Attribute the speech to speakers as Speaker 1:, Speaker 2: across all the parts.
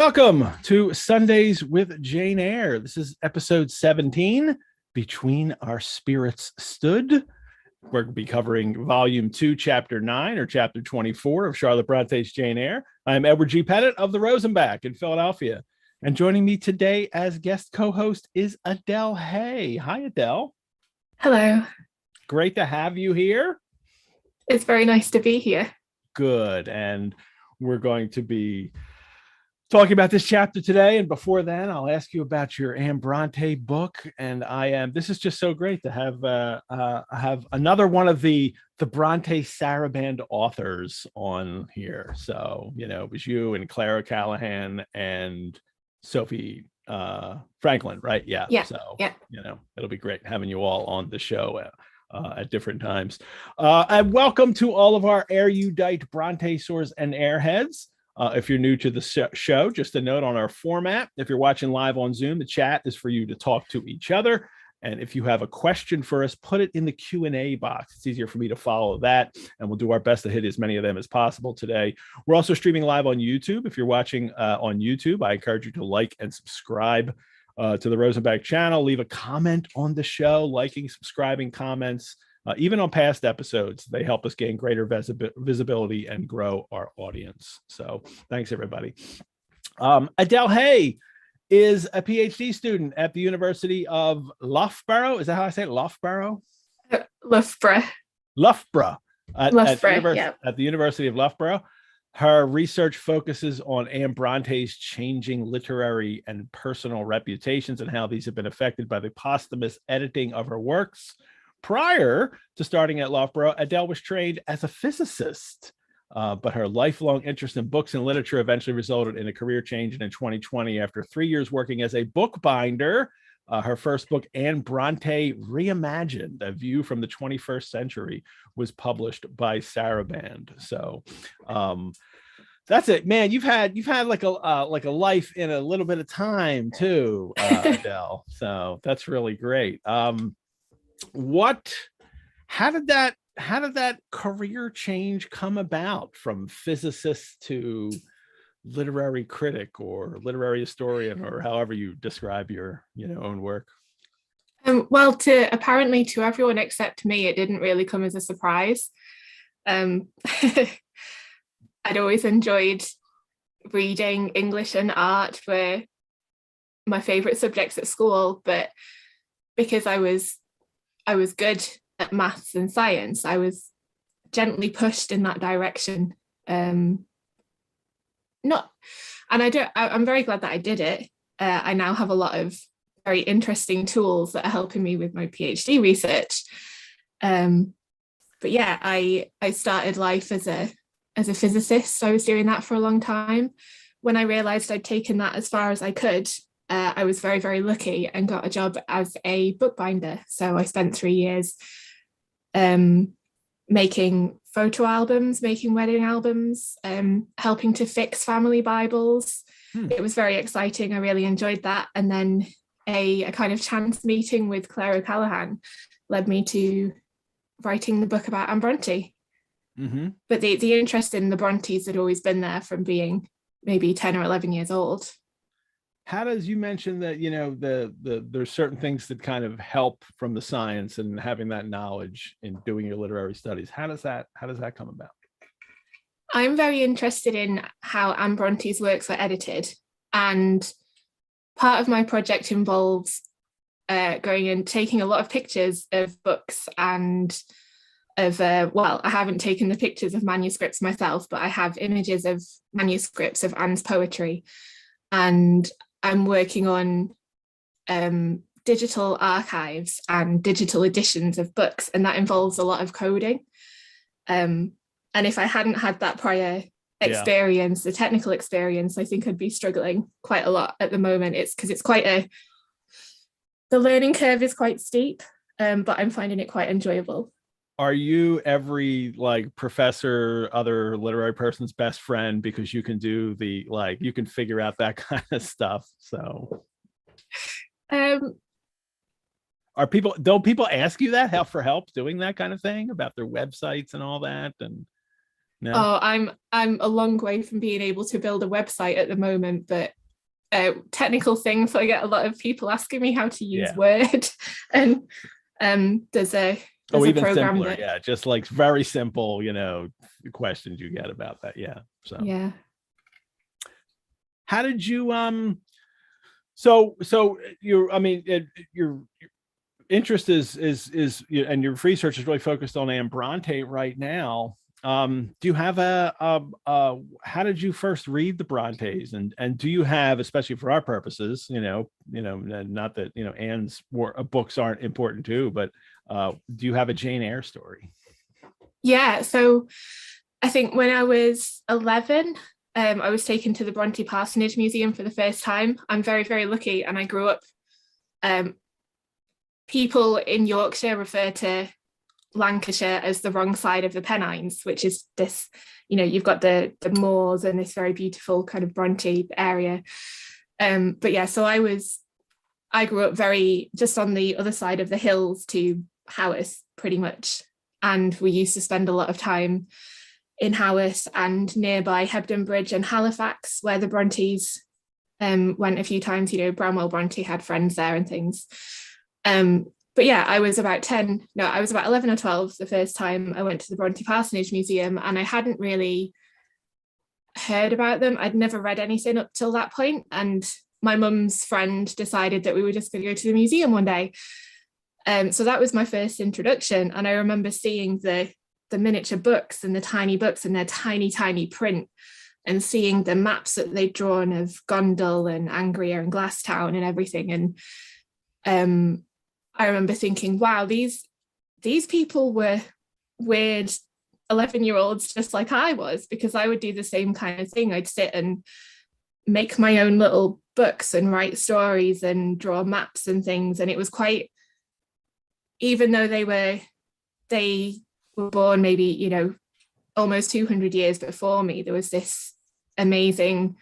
Speaker 1: Welcome to Sundays with Jane Eyre. This is episode 17, Between Our Spirits Stood. We're going to be covering volume 2, chapter 9 or chapter 24 of Charlotte Bronte's Jane Eyre. I'm Edward G. Pettit of the Rosenbach in Philadelphia. And joining me today as guest co-host is Adelle Hay. Hi, Adele.
Speaker 2: Hello.
Speaker 1: Great to have you here.
Speaker 2: It's very nice to be here.
Speaker 1: Good. And we're going to be talking about this chapter today, and before then I'll ask you about your Anne Brontë book. And this is just so great to have another one of the Brontë Sarabande authors on here. So it was you and Clara Callahan and Sophie Franklin, right? Yeah. So it'll be great having you all on the show at different times. And welcome to all of our erudite Brontë source and airheads. If you're new to the show, just a note on our format. If you're watching live on Zoom, the chat is for you to talk to each other. And if you have a question for us, put it in the Q&A box. It's easier for me to follow that, and we'll do our best to hit as many of them as possible today. We're also streaming live on YouTube. If you're watching on YouTube, I encourage you to like and subscribe to the Rosenbach channel. Leave a comment on the show, liking, subscribing, comments. Even on past episodes, they help us gain greater visibility and grow our audience. So thanks, everybody. Adelle Hay is a PhD student at the University of Loughborough. Is that how I say it? Loughborough?
Speaker 2: Loughborough.
Speaker 1: Loughborough. At
Speaker 2: At
Speaker 1: the University of Loughborough. Her research focuses on Anne Bronte's changing literary and personal reputations and how these have been affected by the posthumous editing of her works. Prior to starting at Loughborough, Adele was trained as a physicist, but her lifelong interest in books and literature eventually resulted in a career change. And in 2020, after 3 years working as a bookbinder, her first book, Anne Brontë Reimagined: A View from the 21st Century, was published by Sarabande. So that's it, man. You've had like a life in a little bit of time too, Adele. So that's really great. How did that career change come about from physicist to literary critic or literary historian, or however you describe your own work?
Speaker 2: Well, apparently to everyone except me, it didn't really come as a surprise. I'd always enjoyed reading. English and art were my favorite subjects at school, but because I was good at maths and science, I was gently pushed in that direction. I'm very glad that I did it. I now have a lot of very interesting tools that are helping me with my PhD research. But yeah, I started life as a physicist. I was doing that for a long time. When I realized I'd taken that as far as I could, I was very, very lucky and got a job as a bookbinder. So I spent 3 years making photo albums, making wedding albums, helping to fix family Bibles. It was very exciting. I really enjoyed that. And then a kind of chance meeting with Clara Callahan led me to writing the book about Anne Brontë.
Speaker 1: Mm-hmm.
Speaker 2: But the interest in the Brontës had always been there from being maybe 10 or 11 years old.
Speaker 1: How does, you mention that there's certain things that kind of help from the science and having that knowledge in doing your literary studies? How does that come about?
Speaker 2: I'm very interested in how Anne Bronte's works were edited, and part of my project involves going and taking a lot of pictures of books and of I haven't taken the pictures of manuscripts myself, but I have images of manuscripts of Anne's poetry, and I'm working on digital archives and digital editions of books, and that involves a lot of coding. And if I hadn't had that prior experience, the technical experience, I think I'd be struggling quite a lot at the moment. It's because it's the learning curve is quite steep, but I'm finding it quite enjoyable.
Speaker 1: Are you every professor, other literary person's best friend, because you can do you can figure out that kind of stuff? So don't people ask you that for help doing that kind of thing about their websites and all that? And no?
Speaker 2: I'm a long way from being able to build a website at the moment, but technical thing, so I get a lot of people asking me how to use
Speaker 1: Yeah.
Speaker 2: Word, and there's a
Speaker 1: even
Speaker 2: program
Speaker 1: simpler.
Speaker 2: that,
Speaker 1: Yeah, just like very simple, questions you get about that. Yeah. So
Speaker 2: yeah.
Speaker 1: how did you so your your interest is and your research is really focused on Anne Brontë right now. Do you have how did you first read the Brontes, and do you have, especially for our purposes, not that Anne's books aren't important too, but do you have a Jane Eyre story?
Speaker 2: Yeah, so I think when I was 11, I was taken to the Brontë Parsonage Museum for the first time. I'm very, very lucky, and I grew up. People in Yorkshire refer to Lancashire as the wrong side of the Pennines, which is this, you've got the moors and this very beautiful kind of Brontë area. But yeah, so I grew up very just on the other side of the hills to Haworth, pretty much. And we used to spend a lot of time in Haworth and nearby Hebden Bridge and Halifax, where the Brontes went a few times. Bramwell Brontë had friends there and things. But yeah, I was about 11 or 12 the first time I went to the Brontë Parsonage Museum, and I hadn't really heard about them. I'd never read anything up till that point, and my mum's friend decided that we were just going to go to the museum one day. So that was my first introduction, and I remember seeing the miniature books and the tiny books and their tiny, tiny print, and seeing the maps that they'd drawn of Gondal and Angria and Glasstown and everything. And I remember thinking, wow, these people were weird 11-year-olds just like I was, because I would do the same kind of thing. I'd sit and make my own little books and write stories and draw maps and things. And it was quite, even though they were born maybe, almost 200 years before me, there was this amazing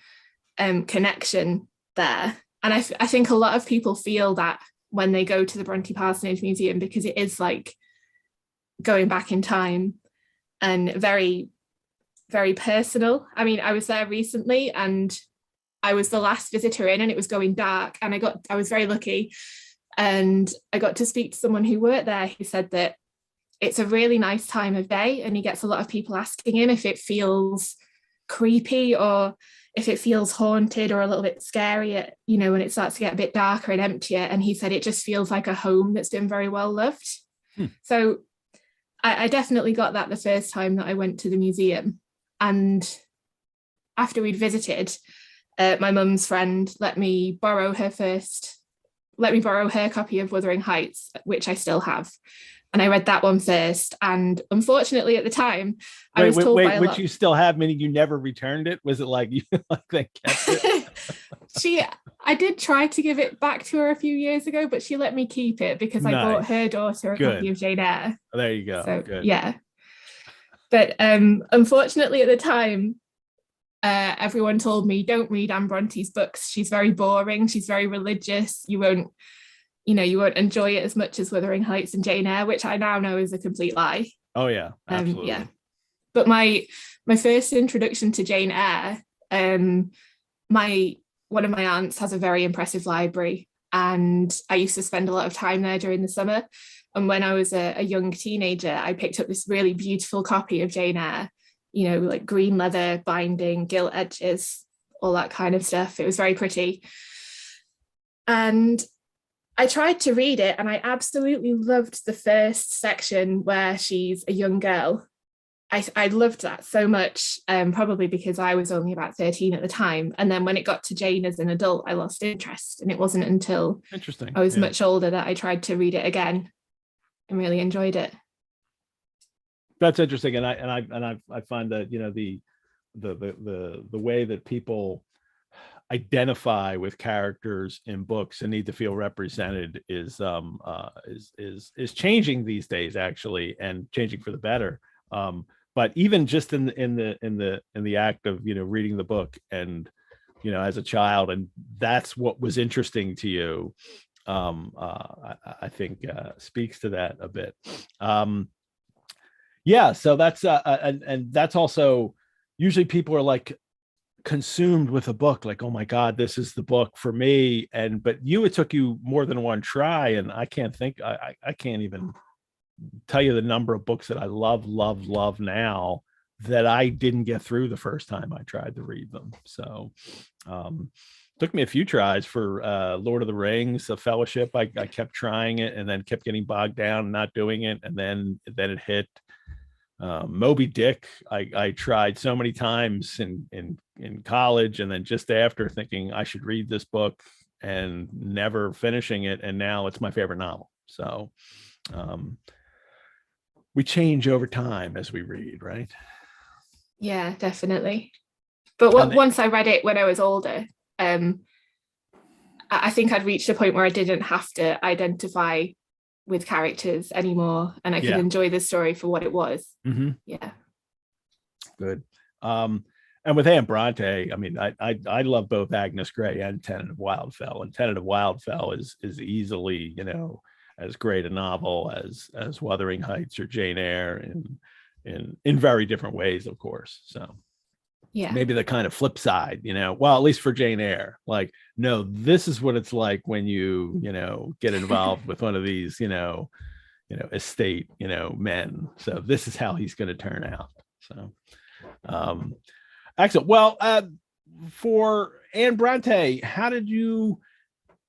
Speaker 2: connection there. And I think a lot of people feel that when they go to the Brontë Parsonage Museum, because it is like going back in time and very, very personal. I mean, I was there recently and I was the last visitor in, and it was going dark, and I was very lucky, and I got to speak to someone who worked there who said that it's a really nice time of day, and he gets a lot of people asking him if it feels creepy or if it feels haunted or a little bit scary, when it starts to get a bit darker and emptier. And he said it just feels like a home that's been very well loved. So I definitely got that the first time that I went to the museum. And after we'd visited, my mum's friend let me borrow her copy of Wuthering Heights, which I still have. And I read that one first. And unfortunately, at the time, I was told by a lot.
Speaker 1: Which you still have, meaning you never returned it? Was it like you they kept it?
Speaker 2: I did try to give it back to her a few years ago, but she let me keep it because I bought her daughter a copy of Jane Eyre.
Speaker 1: There you go.
Speaker 2: So,
Speaker 1: good.
Speaker 2: Yeah. But unfortunately, at the time, everyone told me, don't read Anne Bronte's books. She's very boring. She's very religious. You won't enjoy it as much as Wuthering Heights and Jane Eyre, which I now know is a complete lie.
Speaker 1: Oh yeah, absolutely.
Speaker 2: Yeah. But my first introduction to Jane Eyre, one of my aunts has a very impressive library, and I used to spend a lot of time there during the summer. And when I was a young teenager, I picked up this really beautiful copy of Jane Eyre, like green leather binding, gilt edges, all that kind of stuff. It was very pretty. And I tried to read it, and I absolutely loved the first section where she's a young girl. I loved that so much, probably because I was only about 13 at the time. And then when it got to Jane as an adult, I lost interest. And it wasn't until I was much older that I tried to read it again and really enjoyed it.
Speaker 1: That's interesting. And I find that, the way that people identify with characters in books and need to feel represented is changing these days, actually, and changing for the better. But even just in the act of reading the book and as a child, and that's what was interesting to you, I think speaks to that a bit. Yeah, so that's and that's also usually people are like consumed with a book, like, oh my God, this is the book for me. But it took you more than one try. And I can't even tell you the number of books that I love now that I didn't get through the first time I tried to read them. So took me a few tries for Lord of the Rings, The Fellowship. I kept trying it and then kept getting bogged down and not doing it. And then it hit. Moby Dick, I tried so many times in college, and then just after, thinking I should read this book and never finishing it. And now it's my favorite novel. So we change over time as we read, right?
Speaker 2: Yeah, definitely. But once I read it when I was older, I think I'd reached a point where I didn't have to identify with characters anymore, and I could enjoy the story for what it was.
Speaker 1: Mm-hmm.
Speaker 2: Yeah,
Speaker 1: good. And with Anne Brontë, I mean, I love both Agnes Grey and Tenant of Wildfell, and Tenant of Wildfell is easily, as great a novel as Wuthering Heights or Jane Eyre, in very different ways, of course. So
Speaker 2: yeah,
Speaker 1: maybe the kind of flip side, well, at least for Jane Eyre, like, no, this is what it's like when you get involved with one of these estate men. So this is how he's going to turn out. So excellent. Well, for Anne Brontë, how did you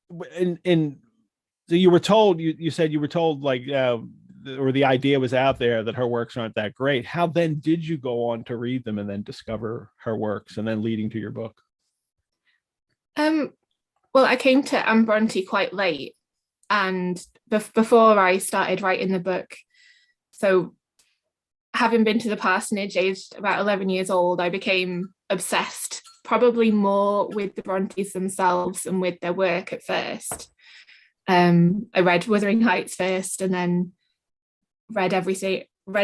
Speaker 1: so you were told, you said you were told, like, or the idea was out there that her works aren't that great. How then did you go on to read them and then discover her works and then leading to your book?
Speaker 2: Well, I came to Anne Brontë quite late, and before I started writing the book. So having been to the parsonage aged about 11 years old, I became obsessed, probably more with the Brontës themselves and with their work at first. I read Wuthering Heights first, and then read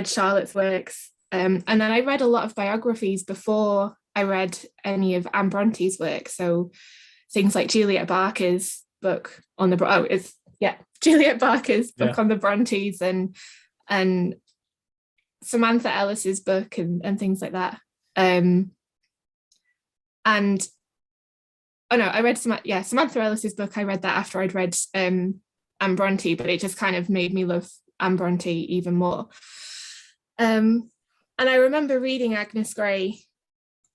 Speaker 2: Charlotte's works. And then I read a lot of biographies before I read any of Anne Bronte's work. So things like Juliet Barker's book on the Juliet Barker's book on the Brontës, and Samantha Ellis's book and things like that. I read Samantha Ellis's book. I read that after I'd read Anne Brontë, but it just kind of made me love Anne Brontë even more. And I remember reading Agnes Grey,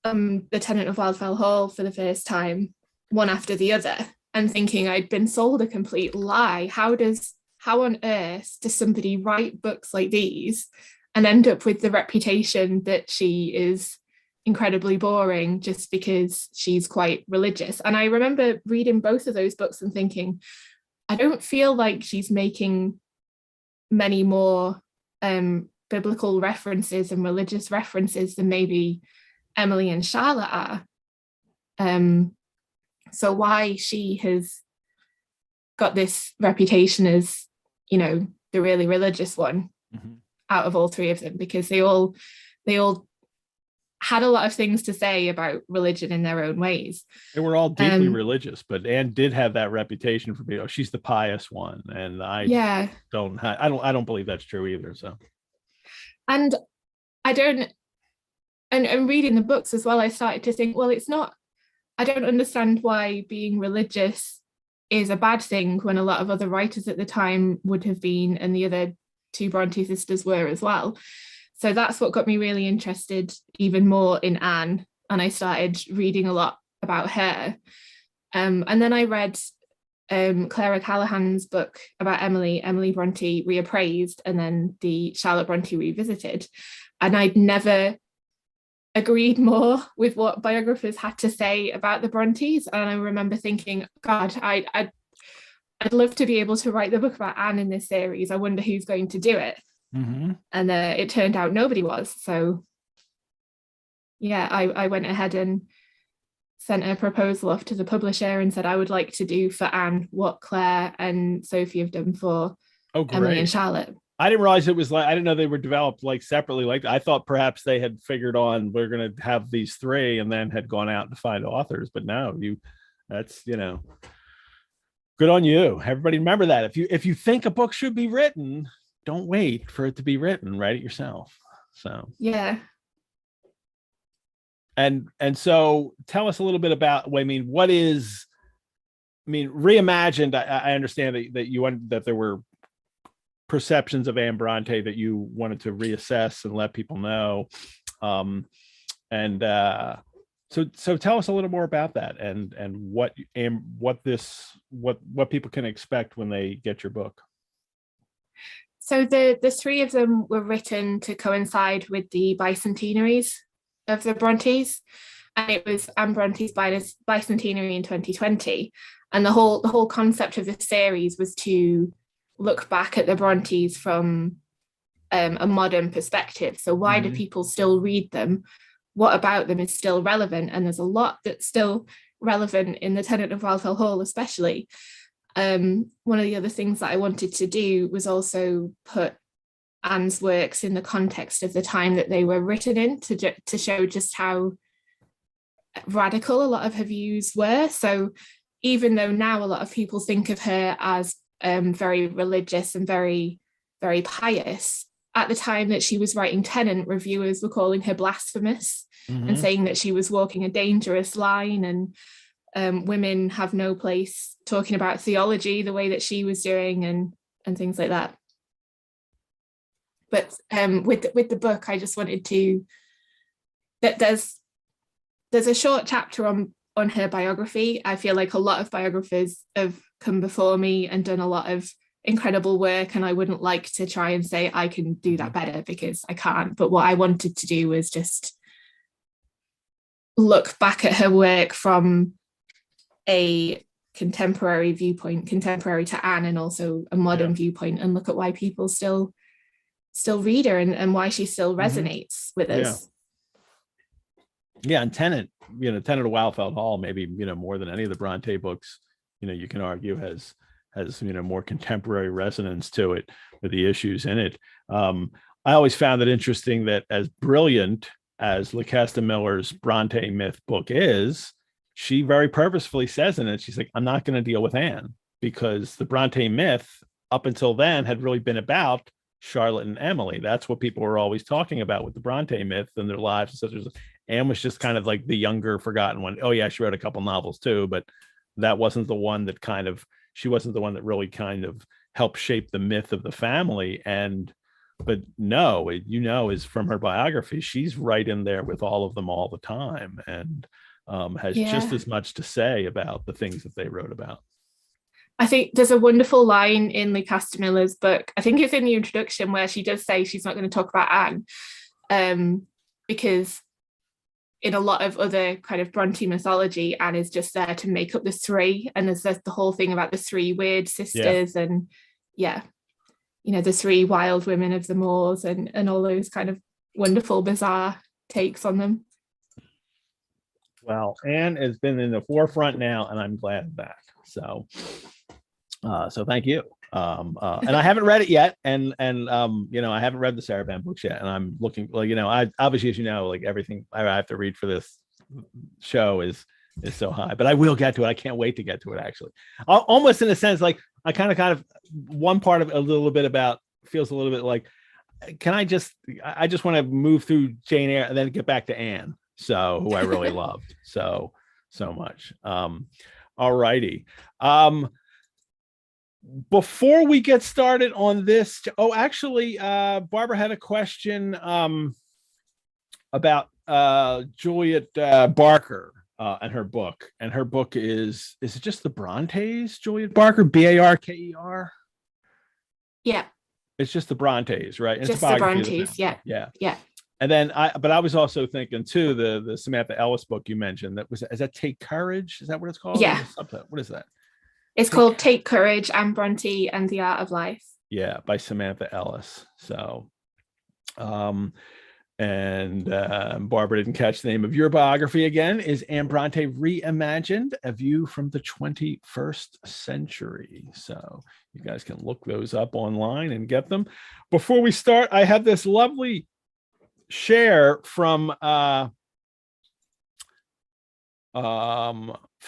Speaker 2: The Tenant of Wildfell Hall for the first time, one after the other, and thinking I'd been sold a complete lie. How on earth does somebody write books like these and end up with the reputation that she is incredibly boring just because she's quite religious? And I remember reading both of those books and thinking, I don't feel like she's making many more biblical references and religious references than maybe Emily and Charlotte are. So why she has got this reputation as, the really religious one out of all three of them, because they all had a lot of things to say about religion in their own ways.
Speaker 1: They were all deeply religious, but Anne did have that reputation for being, she's the pious one, and I don't believe that's true either. So, and
Speaker 2: I don't, and reading the books as well, I started to think, well, it's not. I don't understand why being religious is a bad thing when a lot of other writers at the time would have been, and the other two Brontë sisters were as well. So that's what got me really interested even more in Anne, and I started reading a lot about her. And then I read Clara Callahan's book about Emily Brontë reappraised, and then the Charlotte Brontë revisited. And I'd never agreed more with what biographers had to say about the Brontës. And I remember thinking, God, I'd love to be able to write the book about Anne in this series. I wonder who's going to do it.
Speaker 1: Mm-hmm.
Speaker 2: And it turned out nobody was. So I went ahead and sent a proposal off to the publisher and said I would like to do for Anne what Claire and Sophie have done for Emily and Charlotte.
Speaker 1: I didn't realize it was I didn't know they were developed separately. I thought perhaps they had figured on we're going to have these three and then had gone out to find authors. But no, that's good on you. Everybody remember that. If you think a book should be written, don't wait for it to be written. Write it yourself. So
Speaker 2: yeah.
Speaker 1: And so tell us a little bit about, I mean, what is, I mean, reimagined. I understand that you wanted, that there were perceptions of Anne Brontë that you wanted to reassess and let people know. And so tell us a little more about that, and what people can expect when they get your book.
Speaker 2: So the three of them were written to coincide with the bicentenaries of the Brontës, and it was Anne Bronte's bicentenary in 2020. And the whole concept of the series was to look back at the Brontës from a modern perspective. So why do people still read them? What about them is still relevant? And there's a lot that's still relevant in the Tenant of Wildfell Hall, especially. One of the other things that I wanted to do was also put Anne's works in the context of the time that they were written in, to show just how radical a lot of her views were. So even though now a lot of people think of her as very religious and very, very pious, at the time that she was writing Tenant, reviewers were calling her blasphemous and saying that she was walking a dangerous line, and women have no place talking about theology the way that she was doing, and things like that. But with the book, I just wanted to, that there's a short chapter on her biography. I feel like a lot of biographers have come before me and done a lot of incredible work, and I wouldn't like to try and say I can do that better, because I can't. But what I wanted to do was just look back at her work from a contemporary viewpoint, contemporary to Anne, and also a modern viewpoint, and look at why people still read her, and why she still resonates with us.
Speaker 1: Yeah, and Tenant of Wildfell Hall, maybe, more than any of the Brontë books, you can argue has more contemporary resonance to it with the issues in it. I always found it interesting that, as brilliant as Lucasta Miller's Brontë myth book is, she very purposefully says in it, she's like, I'm not going to deal with Anne, because the Brontë myth up until then had really been about Charlotte and Emily. That's what people were always talking about with the Brontë myth and their lives. So Anne was just kind of like the younger, forgotten one. Oh yeah, she wrote a couple novels too, but that wasn't the one that she wasn't the one that really kind of helped shape the myth of the family. But no, is from her biography, she's right in there with all of them all the time, and has just as much to say about the things that they wrote about.
Speaker 2: I think there's a wonderful line in Lucasta Miller's book, I think it's in the introduction, where she does say she's not going to talk about Anne, because in a lot of other kind of Brontë mythology, Anne is just there to make up the three, and there's the whole thing about the three weird sisters, and the three wild women of the moors, and all those kind of wonderful, bizarre takes on them.
Speaker 1: Well, Anne has been in the forefront now, and I'm glad of that. So thank you. And I haven't read it yet, and I haven't read the Sarabande books yet, and I'm looking. I obviously, as like everything I have to read for this show is so high, but I will get to it. I can't wait to get to it. Actually, almost in a sense, like I kind of one part of it a little bit about feels a little bit like, I just want to move through Jane Eyre and then get back to Anne, who I really loved so much. All righty. Before we get started on this, Barbara had a question about Juliet Barker and her book. And her book is it just the Brontës, Juliet Barker, Barker?
Speaker 2: Yeah.
Speaker 1: It's just the Brontës, right?
Speaker 2: Just the Brontës, yeah.
Speaker 1: And then I was also thinking too, the Samantha Ellis book you mentioned, is that Take Courage? Is that what it's called?
Speaker 2: Yeah.
Speaker 1: What is that?
Speaker 2: It's called Take Courage, Anne Brontë and the Art of Life.
Speaker 1: Yeah, by Samantha Ellis. So, and Barbara didn't catch the name of your biography again. Is Anne Brontë Reimagined: A View from the 21st Century. So you guys can look those up online and get them. Before we start, I have this lovely share from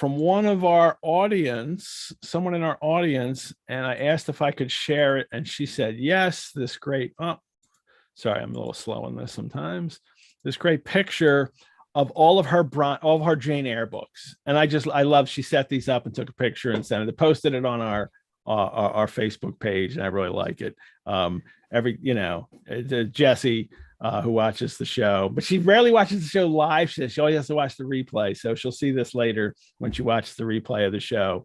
Speaker 1: one of our audience, someone in our audience, and I asked if I could share it, and she said yes. This great, sorry, I'm a little slow on this sometimes. This great picture of all of her Jane Eyre books. And I love, she set these up and took a picture and sent it, posted it on our Facebook page. And I really like it. Jessie, who watches the show, but she rarely watches the show live. She always has to watch the replay. So she'll see this later when she watches the replay of the show.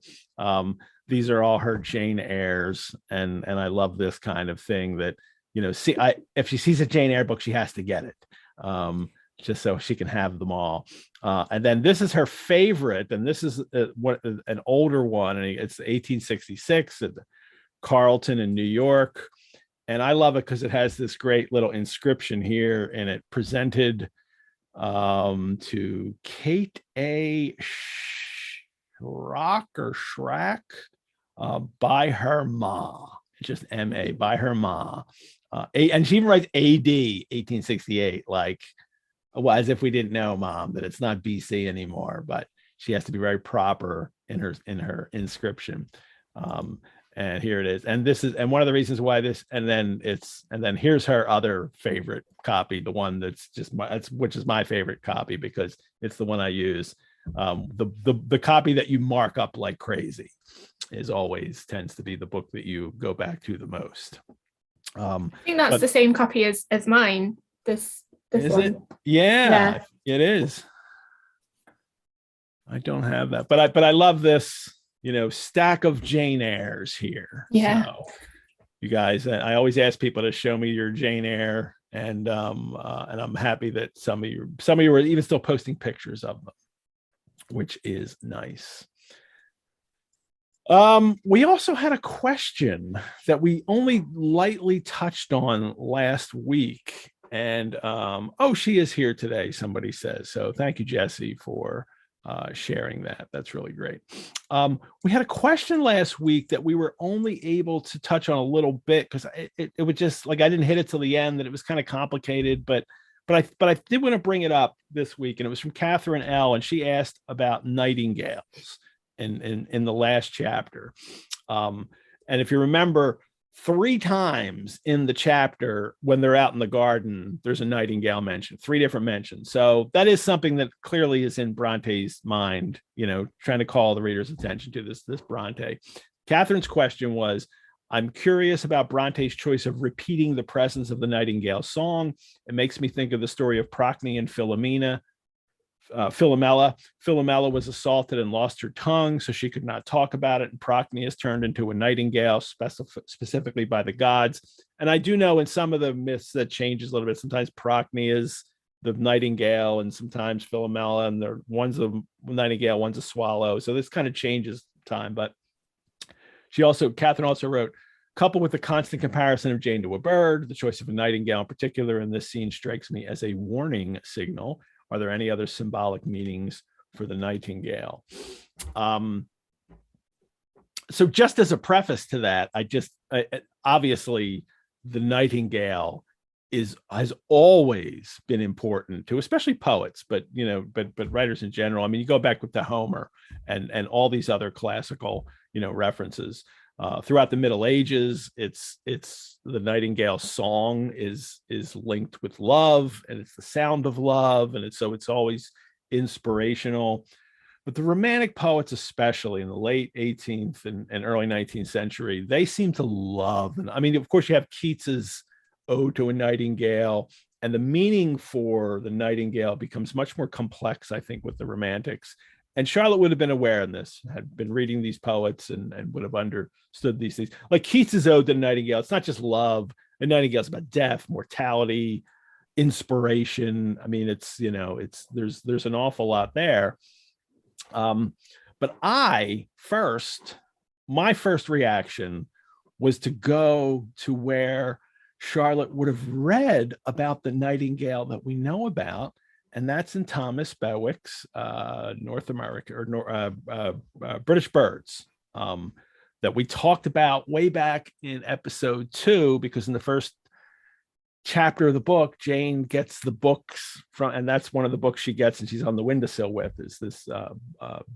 Speaker 1: These are all her Jane Eyres. And I love this kind of thing that, if she sees a Jane Eyre book, she has to get it. Just so she can have them all. And then this is her favorite, and this is an older one, and it's 1866 at Carlton in New York. And I love it because it has this great little inscription here, and it presented to Kate A. Schrack by her ma, just M.A. by her ma. And she even writes A.D. 1868, like, well, as if we didn't know, Mom, that it's not BC anymore, but she has to be very proper in her inscription. And here it is. And this is, and one of the reasons why this, and then here's her other favorite copy, the one that's which is my favorite copy because it's the one I use. The copy that you mark up like crazy tends to be the book that you go back to the most.
Speaker 2: I think that's the same copy as mine. This
Speaker 1: is one. It? Yeah, it is. I don't have that, but I love this, stack of Jane Eyres here.
Speaker 2: Yeah.
Speaker 1: So, you guys, I always ask people to show me your Jane Eyre, and I'm happy that some of you are even still posting pictures of them, which is nice. We also had a question that we only lightly touched on last week. And she is here today, somebody says. So thank you, Jessie, for sharing that. That's really great. We had a question last week that we were only able to touch on a little bit because it was just like I didn't hit it till the end, that it was kind of complicated, but I did want to bring it up this week, and it was from Catherine L. And she asked about nightingales in the last chapter. And if you remember, 3 times in the chapter when they're out in the garden, there's a nightingale mentioned, 3 different mentions. So that is something that clearly is in Bronte's mind, trying to call the reader's attention to this Brontë. Catherine's question was, I'm curious about Bronte's choice of repeating the presence of the nightingale song. It makes me think of the story of Procne and Philomela. Philomela was assaulted and lost her tongue, so she could not talk about it, and Procne is turned into a nightingale specifically by the gods. And I do know in some of the myths that changes a little bit. Sometimes Procne is the nightingale, and sometimes Philomela, and one's a nightingale, one's a swallow. So this kind of changes time. But Catherine also wrote, coupled with the constant comparison of Jane to a bird, the choice of a nightingale in particular in this scene strikes me as a warning signal. Are there any other symbolic meanings for the nightingale? So just as a preface to that, obviously the nightingale has always been important to, especially poets, but writers in general. I mean, you go back with the Homer and all these other classical, references. Throughout the Middle Ages, it's the nightingale song is linked with love, and it's the sound of love, and it's always inspirational. But the Romantic poets, especially in the late 18th and early 19th century, they seem to love. And I mean, of course, you have Keats's Ode to a Nightingale, and the meaning for the nightingale becomes much more complex, I think, with the Romantics. And Charlotte would have been aware of this, had been reading these poets and would have understood these things. Like Keats's Ode to the Nightingale, it's not just love. A nightingale is about death, mortality, inspiration. I mean, there's an awful lot there. But my first reaction was to go to where Charlotte would have read about the nightingale that we know about, and that's in Thomas Bewick's North America or British Birds, that we talked about way back in episode 2, because in the first chapter of the book, Jane gets the books from, and that's one of the books she gets and she's on the windowsill with, is this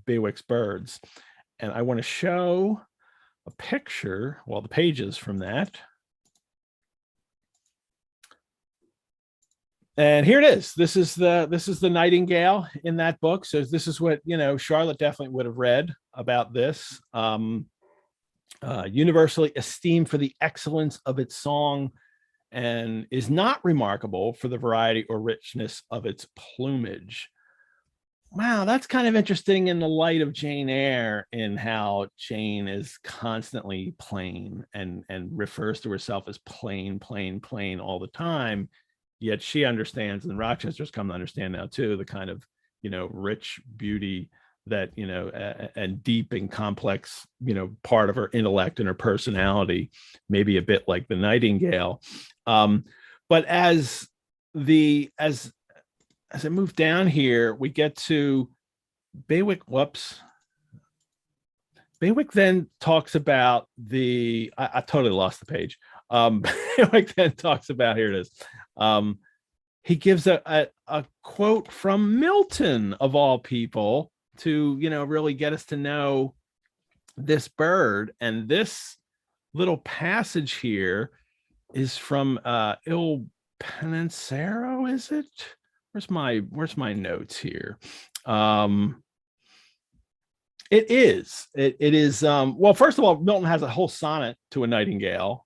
Speaker 1: Bewick's Birds. And I want to show a picture, well, the pages from that. And here it is. This is the Nightingale in that book. So this is what, Charlotte definitely would have read about this. Universally esteemed for the excellence of its song, and is not remarkable for the variety or richness of its plumage. Wow, that's kind of interesting in the light of Jane Eyre, in how Jane is constantly plain and refers to herself as plain, plain, plain all the time. Yet she understands, and Rochester's come to understand now too, the kind of, rich beauty that, and deep and complex, part of her intellect and her personality, maybe a bit like the Nightingale. But as I move down here, we get to Bewick. Bewick then talks about I totally lost the page. Bewick then talks about, here it is. He gives a quote from Milton, of all people, to, really get us to know this bird. And this little passage here is from Il Penseroso, is it? Where's my notes here? It is. Well, first of all, Milton has a whole sonnet to a nightingale,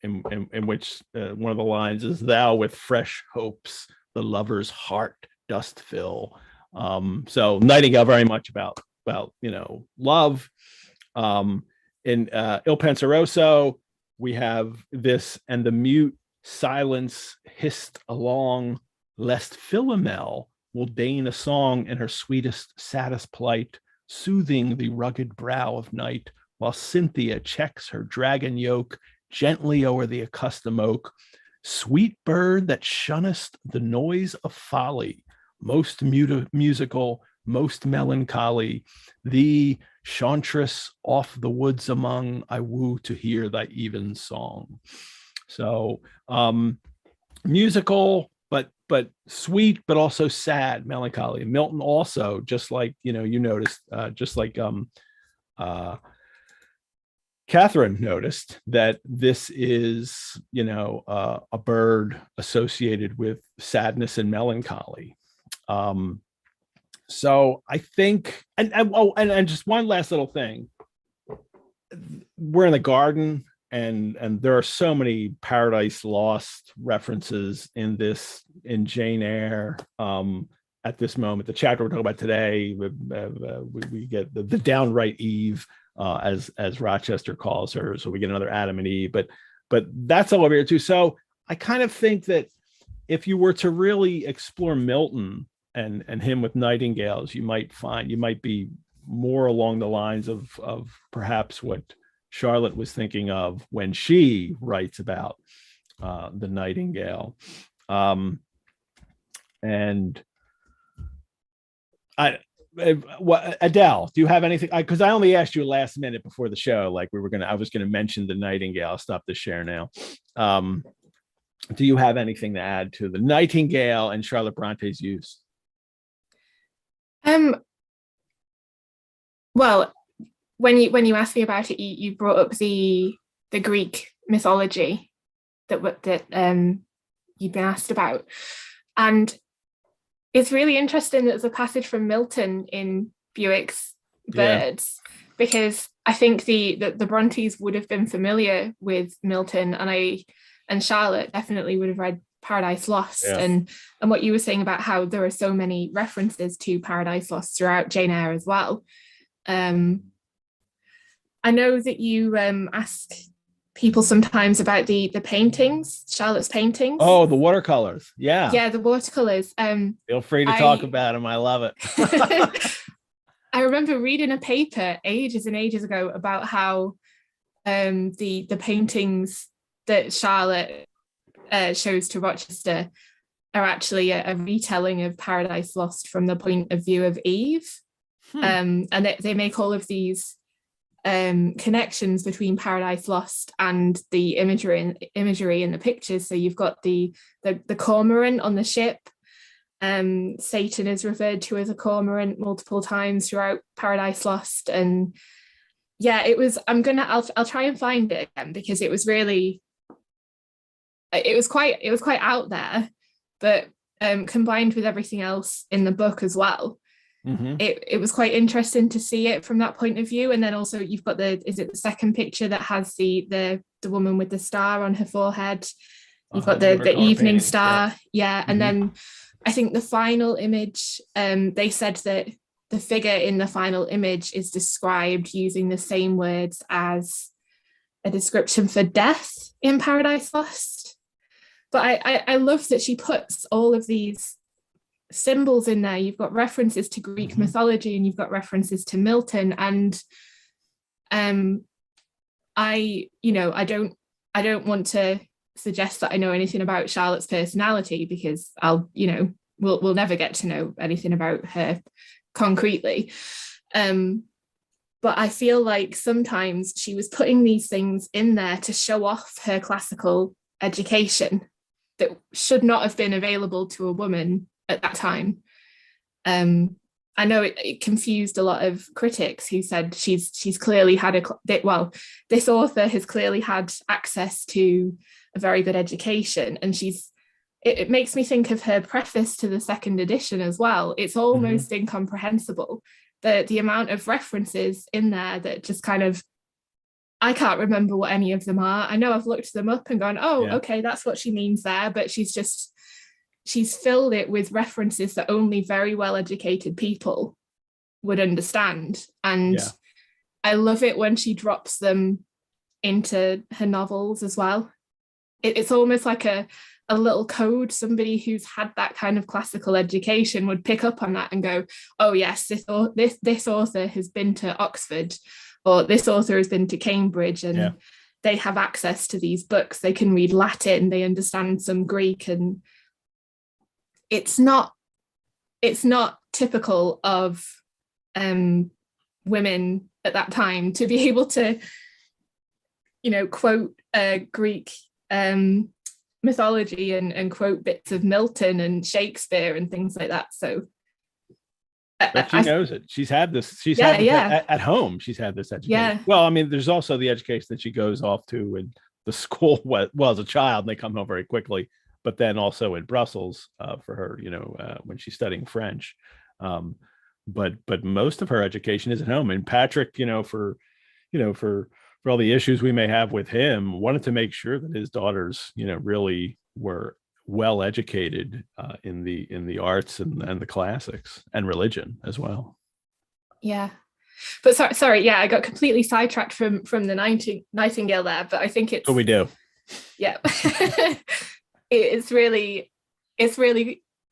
Speaker 1: in which one of the lines is, "Thou with fresh hopes the lover's heart dost fill." So Nightingale, very much about love. In Il Penseroso, we have this: "And the mute silence hissed along, lest Philomel will deign a song in her sweetest, saddest plight, soothing the rugged brow of night, while Cynthia checks her dragon yoke gently o'er the accustomed oak. Sweet bird that shunnest the noise of folly, most musical, most melancholy, thee, chantress off the woods among, I woo to hear thy even song." So musical, but sweet, but also sad, melancholy. And Milton also, just like, you noticed, just like Catherine noticed, that this is, a bird associated with sadness and melancholy. So I think, and just one last little thing. We're in the garden, and there are so many Paradise Lost references in Jane Eyre. At this moment, the chapter we're talking about today, we get the downright Eve, as Rochester calls her. So we get another Adam and Eve, but that's all over here too. So I kind of think that if you were to really explore Milton and him with nightingales, you might be more along the lines of perhaps what Charlotte was thinking of when she writes about the Nightingale. And Adele, do you have anything? Because I only asked you last minute before the show, like I was gonna mention the Nightingale. I'll stop the share now. Do you have anything to add to the Nightingale and Charlotte Bronte's use?
Speaker 2: Well, when you asked me about it, you brought up the Greek mythology that you'd been asked about, and it's really interesting that there's a passage from Milton in Bewick's Birds, because I think the Brontes would have been familiar with Milton, and Charlotte definitely would have read Paradise Lost, and what you were saying about how there are so many references to Paradise Lost throughout Jane Eyre as well. I know that you ask people sometimes about the paintings, Charlotte's paintings.
Speaker 1: Oh, the watercolors. Yeah,
Speaker 2: the watercolors.
Speaker 1: Feel free to talk about them. I love it.
Speaker 2: I remember reading a paper ages and ages ago about how the paintings that Charlotte shows to Rochester are actually a retelling of Paradise Lost from the point of view of Eve. And they make all of these connections between Paradise Lost and the imagery in the pictures. So you've got the cormorant on the ship. Satan is referred to as a cormorant multiple times throughout Paradise Lost, and I'll try and find it again, because it was quite out there, but combined with everything else in the book as well.
Speaker 1: Mm-hmm.
Speaker 2: It was quite interesting to see it from that point of view. And then also you've got the second picture that has the woman with the star on her forehead. You've got the evening star. Yeah. And then I think the final image, they said that the figure in the final image is described using the same words as a description for death in Paradise Lost. But I love that she puts all of these symbols in there. You've got references to Greek mythology, and you've got references to Milton. And I don't want to suggest that I know anything about Charlotte's personality, because we'll never get to know anything about her concretely. But I feel like sometimes she was putting these things in there to show off her classical education that should not have been available to a woman at that time. I know it confused a lot of critics who said she's clearly had this author has clearly had access to a very good education, and it makes me think of her preface to the second edition as well. It's almost incomprehensible, the amount of references in there that just kind of, I can't remember what any of them are. I know I've looked them up and gone, okay, that's what she means there, but she's filled it with references that only very well-educated people would understand. And I love it when she drops them into her novels as well. It's almost like a little code. Somebody who's had that kind of classical education would pick up on that and go, oh yes, this author has been to Oxford, or this author has been to Cambridge, and they have access to these books. They can read Latin, they understand some Greek, and it's not typical of women at that time to be able to, quote Greek mythology and quote bits of Milton and Shakespeare and things like that. So
Speaker 1: but she knows it. She's had this. She's had this at home. She's had this education. Yeah. Well, I mean, there's also the education that she goes off to in the school. Well, as a child, and they come home very quickly. But then also in Brussels for her, when she's studying French. But most of her education is at home. And Patrick, for all the issues we may have with him, wanted to make sure that his daughters, really were well educated in the arts and the classics and religion as well. Yeah.
Speaker 2: But sorry, yeah, I got completely sidetracked from the Nightingale there, but I think it's
Speaker 1: what we do.
Speaker 2: Yeah. It's really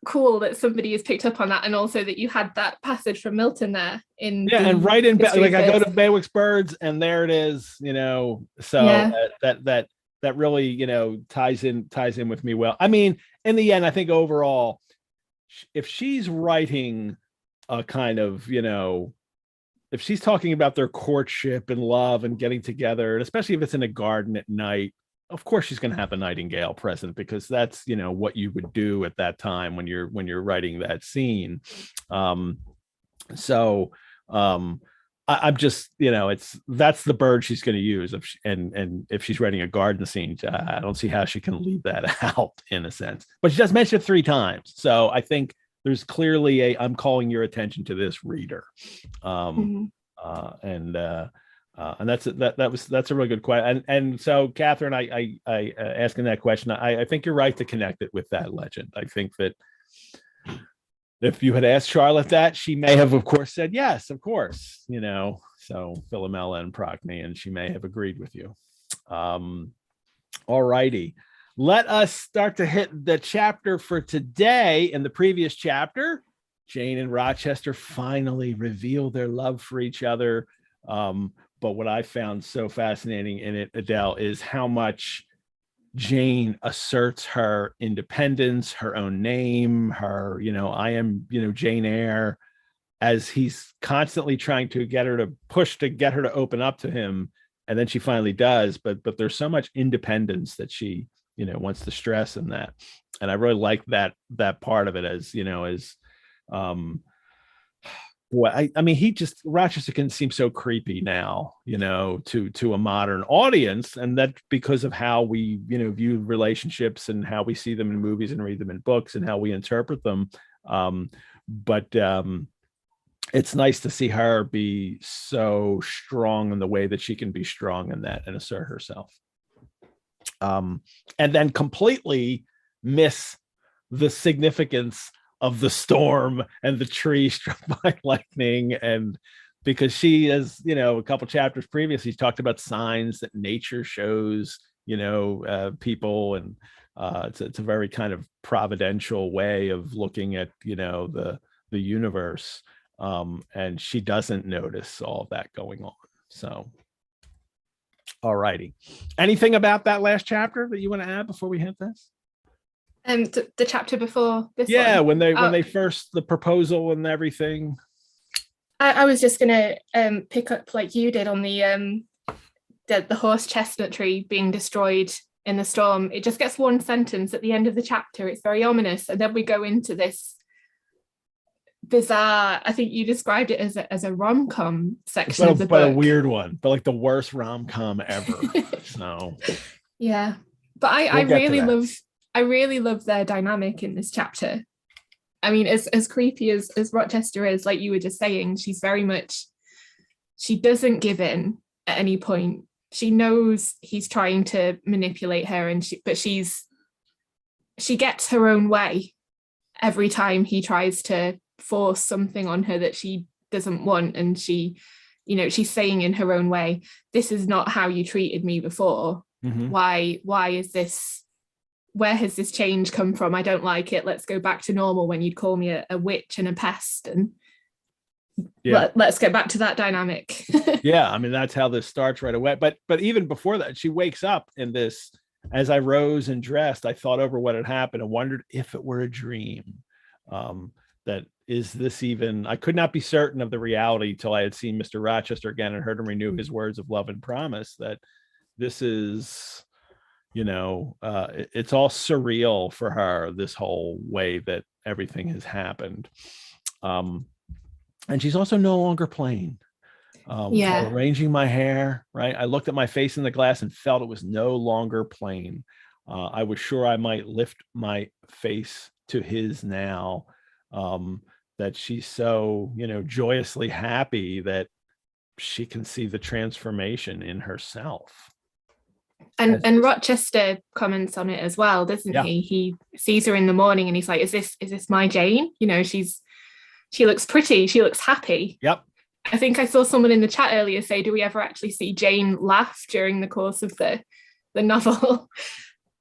Speaker 2: cool that somebody has picked up on that, and also that you had that passage from Milton there
Speaker 1: and right in like I go to Bewick's Birds and there it is, so that really ties in with me well. I mean, in the end, I think overall, if she's writing a kind of if she's talking about their courtship and love and getting together, and especially if it's in a garden at night, of course she's going to have a nightingale present, because that's what you would do at that time when you're writing that scene. I'm just that's the bird she's going to use if she's writing a garden scene. I don't see how she can leave that out in a sense, but she does mention it 3 times, so I think there's clearly I'm calling your attention to this, reader. And that's a really good question. And so, Catherine, I asking that question, I think you're right to connect it with that legend. I think that if you had asked Charlotte that, she may have, of course, said yes, of course. So Philomela and Procne, and she may have agreed with you. All righty, let us start to hit the chapter for today. In the previous chapter, Jane and Rochester finally reveal their love for each other. But what I found so fascinating in it, Adele, is how much Jane asserts her independence, her own name, her, I am, Jane Eyre, as he's constantly trying to get her to open up to him. And then she finally does. But there's so much independence that she, wants to stress in that. And I really like that part of it as boy, I mean, Rochester can seem so creepy now, to a modern audience, and that because of how we, view relationships and how we see them in movies and read them in books and how we interpret them. But it's nice to see her be so strong in the way that she can be strong in that and assert herself. And then completely miss the significance of the storm and the tree struck by lightning. And because she, as a couple chapters previously, talked about signs that nature shows, people, and it's a very kind of providential way of looking at, the universe. And she doesn't notice all of that going on. So, all righty. Anything about that last chapter that you want to add before we hit this?
Speaker 2: The chapter before this
Speaker 1: one. when they first, the proposal and everything.
Speaker 2: I was just gonna pick up like you did on the horse chestnut tree being destroyed in the storm. It just gets one sentence at the end of the chapter. It's very ominous, and then we go into this bizarre, I think you described it as a rom-com section of the book.
Speaker 1: But a weird one, but like the worst rom-com ever. So
Speaker 2: yeah, but I really love their dynamic in this chapter. I mean, as creepy as Rochester is, like you were just saying, she's very much, she doesn't give in at any point. She knows he's trying to manipulate her, but she gets her own way every time he tries to force something on her that she doesn't want. And she's saying in her own way, this is not how you treated me before. Mm-hmm. Why is this? Where has this change come from? I don't like it. Let's go back to normal when you'd call me a witch and a pest. And let's get back to that dynamic.
Speaker 1: Yeah, I mean, that's how this starts right away. But even before that, she wakes up in this, as I rose and dressed, I thought over what had happened and wondered if it were a dream. That is this even, I could not be certain of the reality till I had seen Mr. Rochester again and heard him renew his words of love and promise, that this is, it's all surreal for her, this whole way that everything has happened. And she's also no longer plain. Arranging my hair, right? I looked at my face in the glass and felt it was no longer plain. I was sure I might lift my face to his now. That she's so, joyously happy that she can see the transformation in herself.
Speaker 2: And Rochester comments on it as well, doesn't he? He sees her in the morning and he's like, is this my Jane? She looks pretty, she looks happy.
Speaker 1: Yep.
Speaker 2: I think I saw someone in the chat earlier say, do we ever actually see Jane laugh during the course of the novel?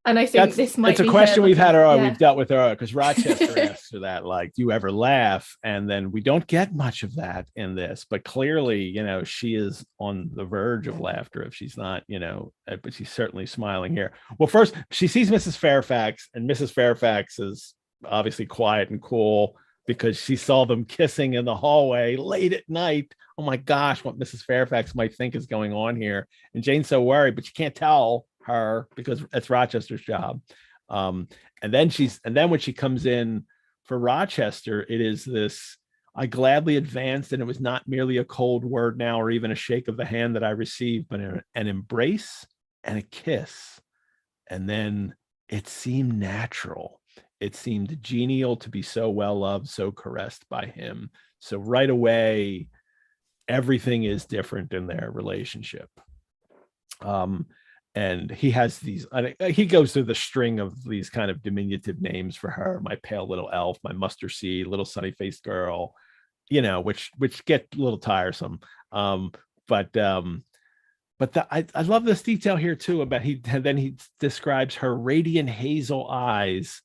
Speaker 2: And I think this might be
Speaker 1: it's a question we've had we've dealt with her, because Rochester asks her that, like, do you ever laugh? And then we don't get much of that in this, but clearly, she is on the verge of laughter if she's not, but she's certainly smiling here. Well, first she sees Mrs. Fairfax, and Mrs. Fairfax is obviously quiet and cool because she saw them kissing in the hallway late at night. Oh my gosh, what Mrs. Fairfax might think is going on here. And Jane's so worried, but she can't tell her because it's Rochester's job. And then when she comes in for Rochester, it is this, I gladly advanced, and it was not merely a cold word now or even a shake of the hand that I received, but an embrace and a kiss. And then it seemed natural. It seemed genial to be so well loved, so caressed by him. So right away, everything is different in their relationship. And he has these, he goes through the string of these kind of diminutive names for her: my pale little elf, my mustard seed, little sunny faced girl, which get a little tiresome. But I love this detail here too about he describes her radiant hazel eyes.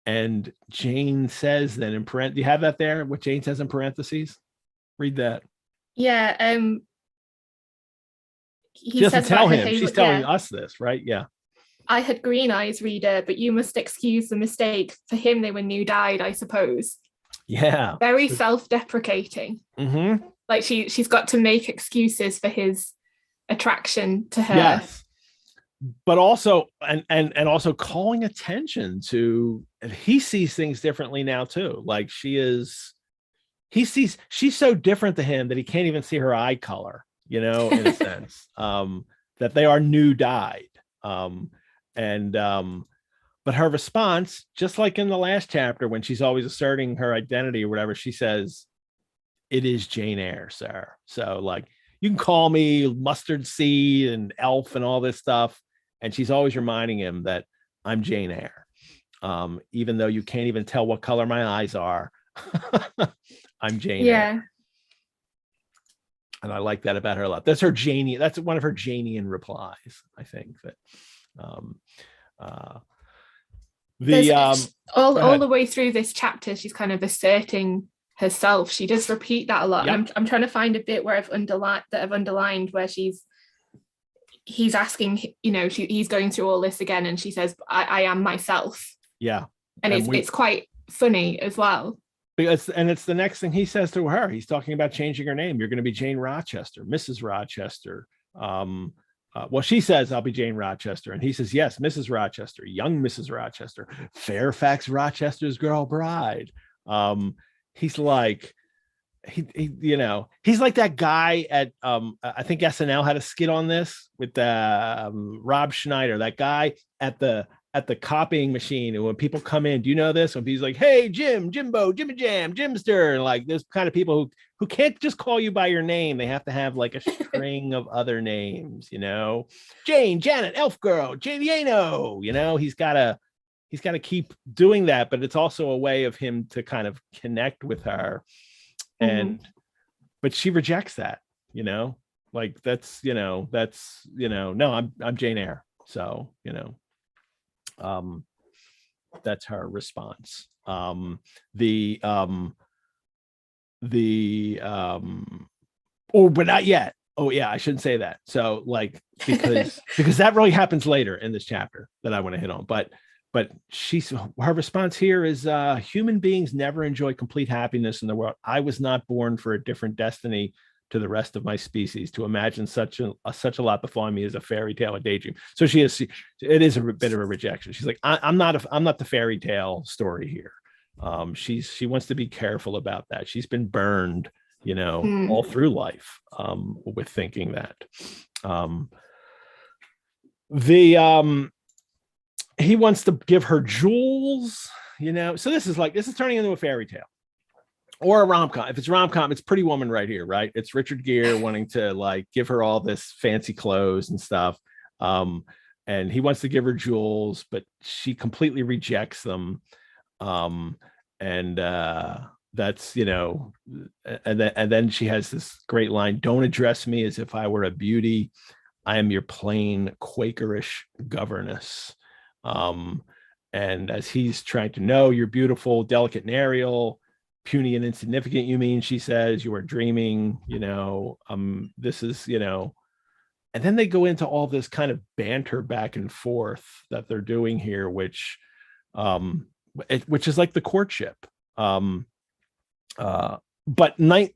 Speaker 1: And Jane says then in parentheses, do you have that there? What Jane says in parentheses? Read that.
Speaker 2: Yeah.
Speaker 1: She doesn't tell him. She's telling us this, right? Yeah.
Speaker 2: I had green eyes, reader, but you must excuse the mistake. For him, they were new-dyed, I suppose.
Speaker 1: Yeah.
Speaker 2: Very self-deprecating.
Speaker 1: Mm-hmm.
Speaker 2: Like she's got to make excuses for his attraction to her.
Speaker 1: Yes. But also, and also calling attention to, he sees things differently now too. Like she is she's so different to him that he can't even see her eye color, in a sense, that they are new dyed. But her response, just like in the last chapter, when she's always asserting her identity or whatever, she says, "It is Jane Eyre, sir." So like, you can call me mustard seed and elf and all this stuff. And she's always reminding him that I'm Jane Eyre. Even though you can't even tell what color my eyes are, I'm Jane Eyre. And I like that about her a lot. That's her Janie. That's one of her Janian replies, I think. That
Speaker 2: all the way through this chapter, she's kind of asserting herself. She does repeat that a lot. Yep. And I'm trying to find a bit where I've underlined where he's asking, he's going through all this again, and she says, I am myself.
Speaker 1: Yeah.
Speaker 2: And it's quite funny as well.
Speaker 1: It's the next thing he says to her. He's talking about changing her name. You're going to be Jane Rochester, Mrs. Rochester. Well, she says, I'll be Jane Rochester. And he says, yes, Mrs. Rochester, young Mrs. Rochester, Fairfax Rochester's girl bride. He's like, he's like that guy at, I think SNL had a skit on this with Rob Schneider, that guy at the copying machine. And when people come in, do you know this? When he's like, hey, Jim, Jimbo, Jimmy Jam, Jimster, like there's kind of people who can't just call you by your name. They have to have like a string of other names, Jane, Janet, Elf Girl, Javiano, he's got to keep doing that, but it's also a way of him to kind of connect with her. And, but she rejects that, like that's, no, I'm Jane Eyre. So, that's her response. Oh, but not yet. Oh yeah, I shouldn't say that. So like, because that really happens later in this chapter that I want to hit on, but her response here is, human beings never enjoy complete happiness in the world. I was not born for a different destiny to the rest of my species. To imagine such a lot befalling me is a fairy tale, a daydream. So it is a bit of a rejection. She's like, I'm not the fairy tale story here. She wants to be careful about that. She's been burned, all through life, with thinking that. He wants to give her jewels, so this is turning into a fairy tale or a rom-com. If it's rom-com, it's Pretty Woman right here, right? It's Richard Gere wanting to like give her all this fancy clothes and stuff. And he wants to give her jewels, but she completely rejects them. That's, and then she has this great line, don't address me as if I were a beauty. I am your plain Quakerish governess. And as he's trying to know, you're beautiful, delicate and aerial, puny and insignificant, you mean, she says, you are dreaming, this is, and then they go into all this kind of banter back and forth that they're doing here, which is like the courtship. But in the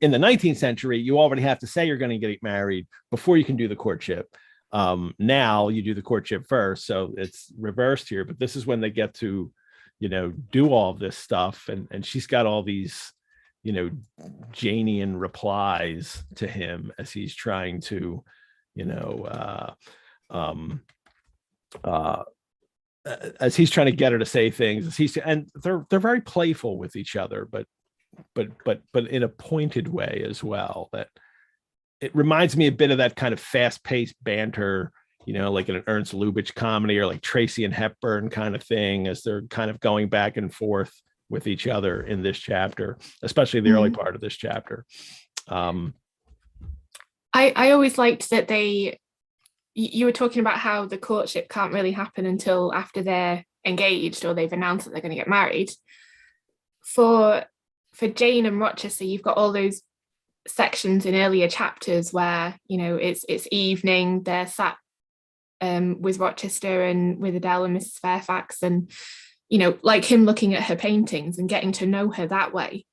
Speaker 1: 19th century, you already have to say you're going to get married before you can do the courtship. Now you do the courtship first, so it's reversed here, but this is when they get to do all this stuff, and she's got all these Janian replies to him as he's trying to as he's trying to get her to say things, and they're very playful with each other, but in a pointed way as well. That it reminds me a bit of that kind of fast-paced banter, like in an Ernst Lubitsch comedy, or like Tracy and Hepburn kind of thing, as they're kind of going back and forth with each other in this chapter, especially the early part of this chapter.
Speaker 2: I always liked that you were talking about how the courtship can't really happen until after they're engaged or they've announced that they're going to get married. For Jane and Rochester, you've got all those sections in earlier chapters where it's evening, they're sat with Rochester and with Adele and Mrs. Fairfax, and like him looking at her paintings and getting to know her that way,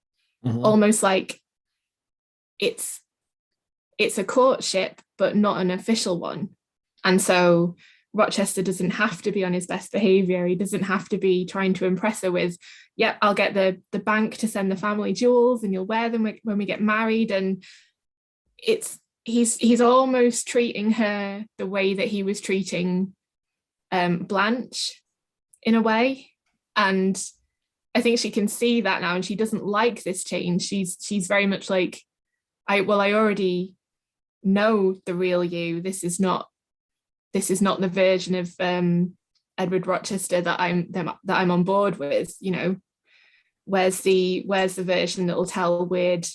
Speaker 2: almost like it's a courtship but not an official one. And so Rochester doesn't have to be on his best behavior. He doesn't have to be trying to impress her with, yep, I'll get the bank to send the family jewels and you'll wear them when we get married. And he's almost treating her the way that he was treating Blanche in a way. And I think she can see that now, and she doesn't like this change. She's very much like, I already know the real you. This is not the version of Edward Rochester that I'm on board with. You know, where's the version that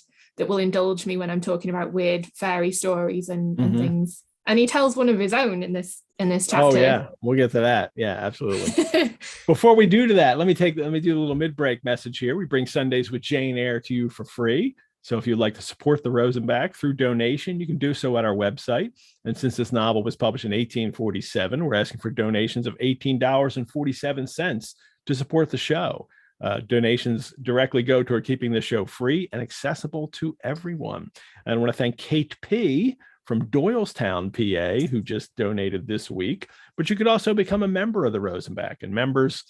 Speaker 2: will indulge me when I'm talking about weird fairy stories and things. And he tells one of his own in this chapter.
Speaker 1: Oh yeah, we'll get to that. Yeah, absolutely. Before we do to that, let me do a little mid-break message here. We bring Sundays with Jane Eyre to you for free. So if you'd like to support the Rosenbach through donation, you can do so at our website. And since this novel was published in 1847, we're asking for donations of $18.47 to support the show. Donations directly go toward keeping the show free and accessible to everyone. And I want to thank Kate P. from Doylestown, PA, who just donated this week. But you could also become a member of the Rosenbach, and members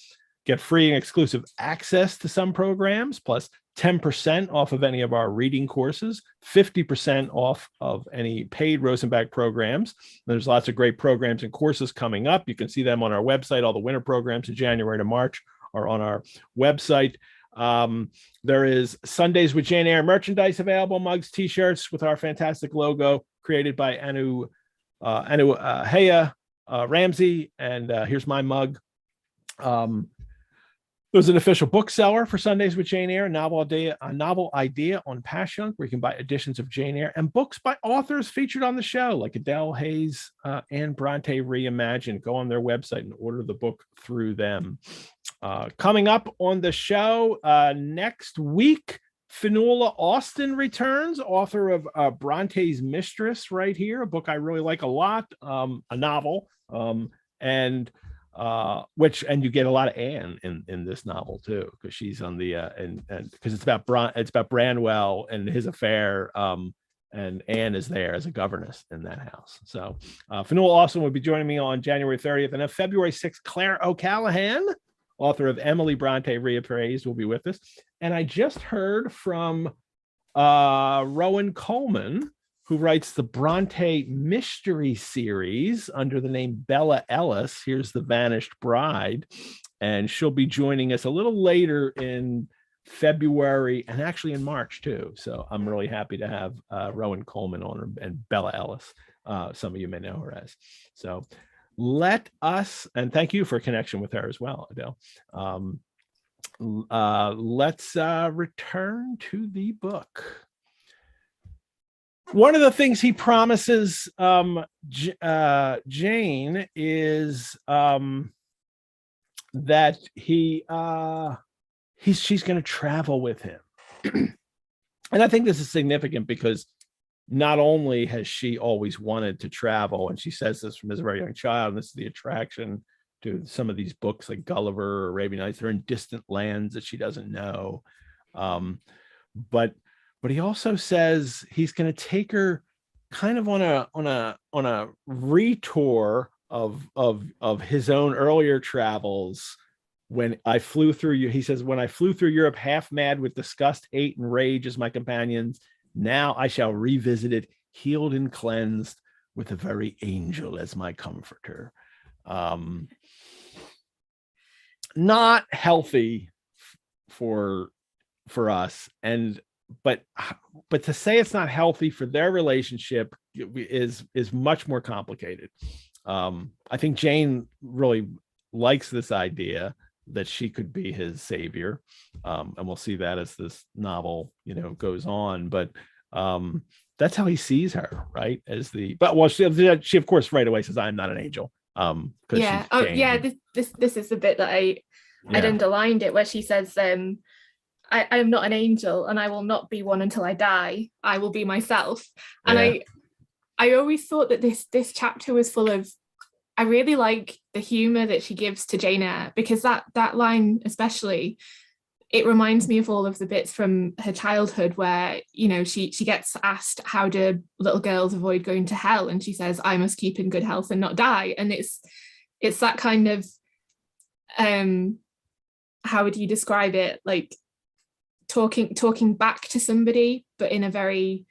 Speaker 1: get free and exclusive access to some programs, plus 10% off of any of our reading courses, 50% off of any paid Rosenbach programs. There's lots of great programs and courses coming up. You can see them on our website. All the winter programs in January to March are on our website. There is Sundays with Jane Eyre merchandise available, mugs, t-shirts with our fantastic logo created by Anu Hay Ramsey. And here's my mug. There's an official bookseller for Sundays with Jane Eyre, a novel idea on Passion, where you can buy editions of Jane Eyre and books by authors featured on the show, like Adelle Hay's and Brontë Reimagined. Go on their website and order the book through them. Coming up on the show next week, Fionnuala Austin returns, author of Bronte's Mistress, right here, a book I really like a lot, a novel, and you get a lot of Anne in this novel too, because she's on the and because it's about Branwell and his affair, and Anne is there as a governess in that house. So Fionnuala Austin will be joining me on January 30th, and on February 6th, Claire O'Callaghan, author of Emily Brontë Reappraised, will be with us. And I just heard from Rowan Coleman, who writes the Brontë mystery series under the name Bella Ellis. Here's The Vanished Bride. And she'll be joining us a little later in February and actually in March too. So I'm really happy to have Rowan Coleman on her, and Bella Ellis. Some of you may know her as. So let us, and thank you for a connection with her as well, Adele. Let's return to the book. One of the things he promises Jane is that she's going to travel with him. And I think this is significant because not only has she always wanted to travel, and she says this from as a very young child, and this is the attraction to some of these books like Gulliver or Arabian Nights, they're in distant lands that she doesn't know. But he also says he's going to take her kind of on a retour of his own earlier travels. When I flew through, he says, when I flew through Europe half mad with disgust, hate, and rage as my companions, now I shall revisit it, healed and cleansed, with a very angel as my comforter. Not healthy for us, but to say it's not healthy for their relationship is much more complicated. I think Jane really likes this idea that she could be his savior, and we'll see that as this novel goes on. But that's how he sees her, right? She of course right away says, I'm not an angel.
Speaker 2: This is the bit that I'd underlined it, where she says, I am not an angel, and I will not be one until I die. I will be myself. And I always thought that this chapter was full of, I really like the humor that she gives to Jane Eyre, because that line especially, it reminds me of all of the bits from her childhood where, she gets asked, how do little girls avoid going to hell? And she says, I must keep in good health and not die. And it's that kind of how would you describe it, like talking back to somebody, but in a very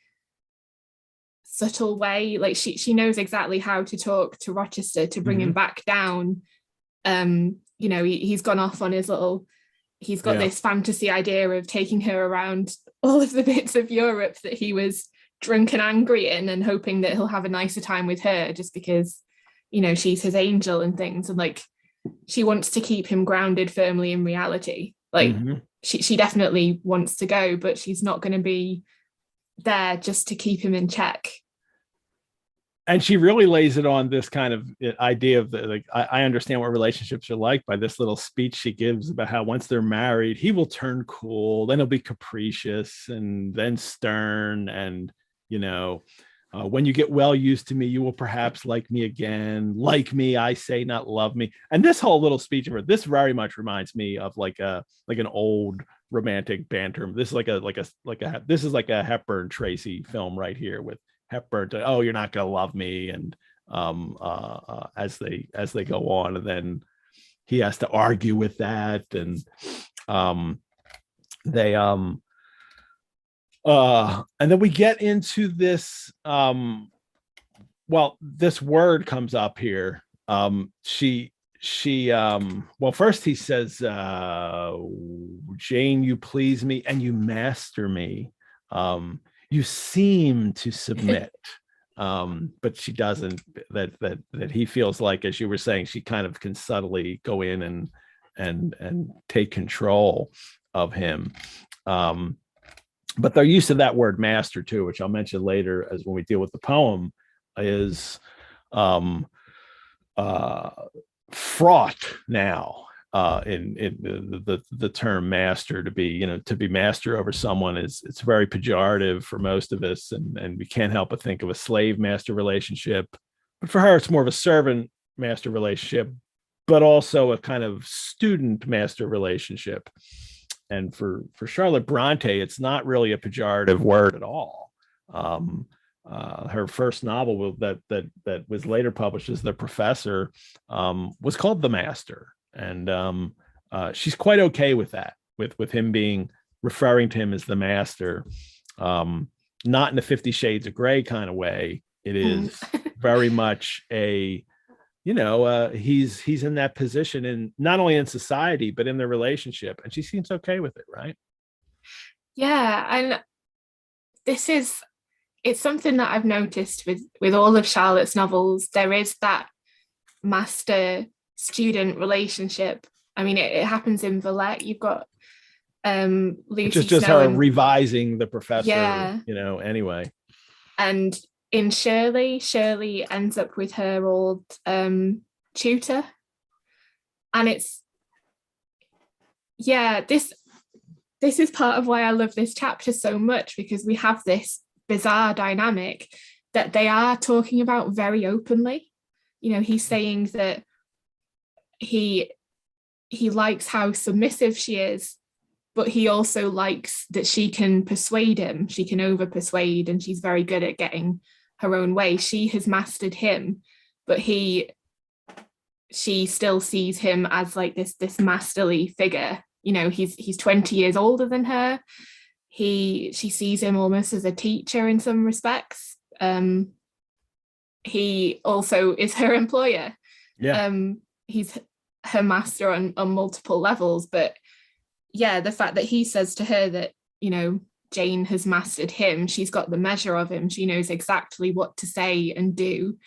Speaker 2: subtle way. Like she knows exactly how to talk to Rochester to bring him back down. You know, he's gone off on his little, he's got this fantasy idea of taking her around all of the bits of Europe that he was drunk and angry in, and hoping that he'll have a nicer time with her just because, you know, she's his angel and things. And like, she wants to keep him grounded firmly in reality. Like she definitely wants to go, but she's not going to be there just to keep him in check.
Speaker 1: And she really lays it on this kind of idea of the, like, I understand what relationships are like by this little speech she gives about how once they're married, he will turn cool, then he'll be capricious and then stern. And, you know, when you get well used to me, you will perhaps like me again. Like me, I say, not love me. And this whole little speech of her, this very much reminds me of like an old romantic banter. This is this is like a Hepburn Tracy film right here, with Hepburn to, oh, you're not gonna love me, and as they go on, and then he has to argue with that, and and then we get into this this word comes up here. Well, first he says, Jane, you please me and you master me. You seem to submit, but she doesn't. That he feels like, as you were saying, she kind of can subtly go in and take control of him. But their use of that word master too, which I'll mention later as when we deal with the poem, is fraught now. In the term master, to be master over someone it's very pejorative for most of us, and we can't help but think of a slave master relationship. But for her, it's more of a servant master relationship, but also a kind of student master relationship. And for Charlotte Brontë, it's not really a pejorative word at all. Her first novel that was later published as The Professor was called The Master. And she's quite okay with that, with him referring to him as the master, not in a 50 Shades of Grey kind of way. It is very much he's in that position, in not only in society but in the relationship, and she seems okay with it, right?
Speaker 2: Yeah, and it's something that I've noticed with all of Charlotte's novels. There is that master student relationship. I mean, it happens in Villette. You've got Lucy,
Speaker 1: which is just
Speaker 2: Snow
Speaker 1: her revising The Professor, anyway. And
Speaker 2: in Shirley ends up with her old tutor, and it's this is part of why I love this chapter so much, because we have this bizarre dynamic that they are talking about very openly. You know, he's saying that he likes how submissive she is, but he also likes that she can persuade him, she can over persuade, and she's very good at getting her own way. She has mastered him, but she still sees him as like this masterly figure. You know, he's 20 years older than her. She sees him almost as a teacher in some respects. He also is her employer. He's her master on multiple levels. But yeah, the fact that he says to her that, you know, Jane has mastered him, she's got the measure of him, she knows exactly what to say and do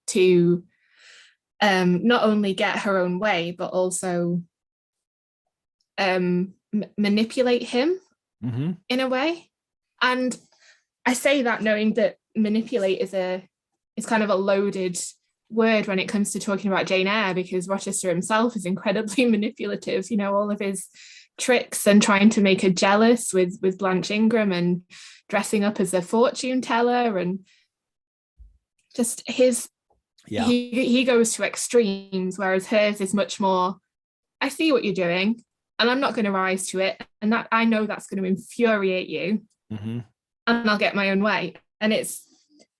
Speaker 2: to not only get her own way, but also manipulate him in a way. And I say that knowing that manipulate is kind of a loaded word when it comes to talking about Jane Eyre, because Rochester himself is incredibly manipulative. You know, all of his tricks and trying to make her jealous with Blanche Ingram and dressing up as a fortune teller, and just he goes to extremes, whereas hers is much more, I see what you're doing and I'm not going to rise to it, and that I know that's going to infuriate you, and I'll get my own way. And it's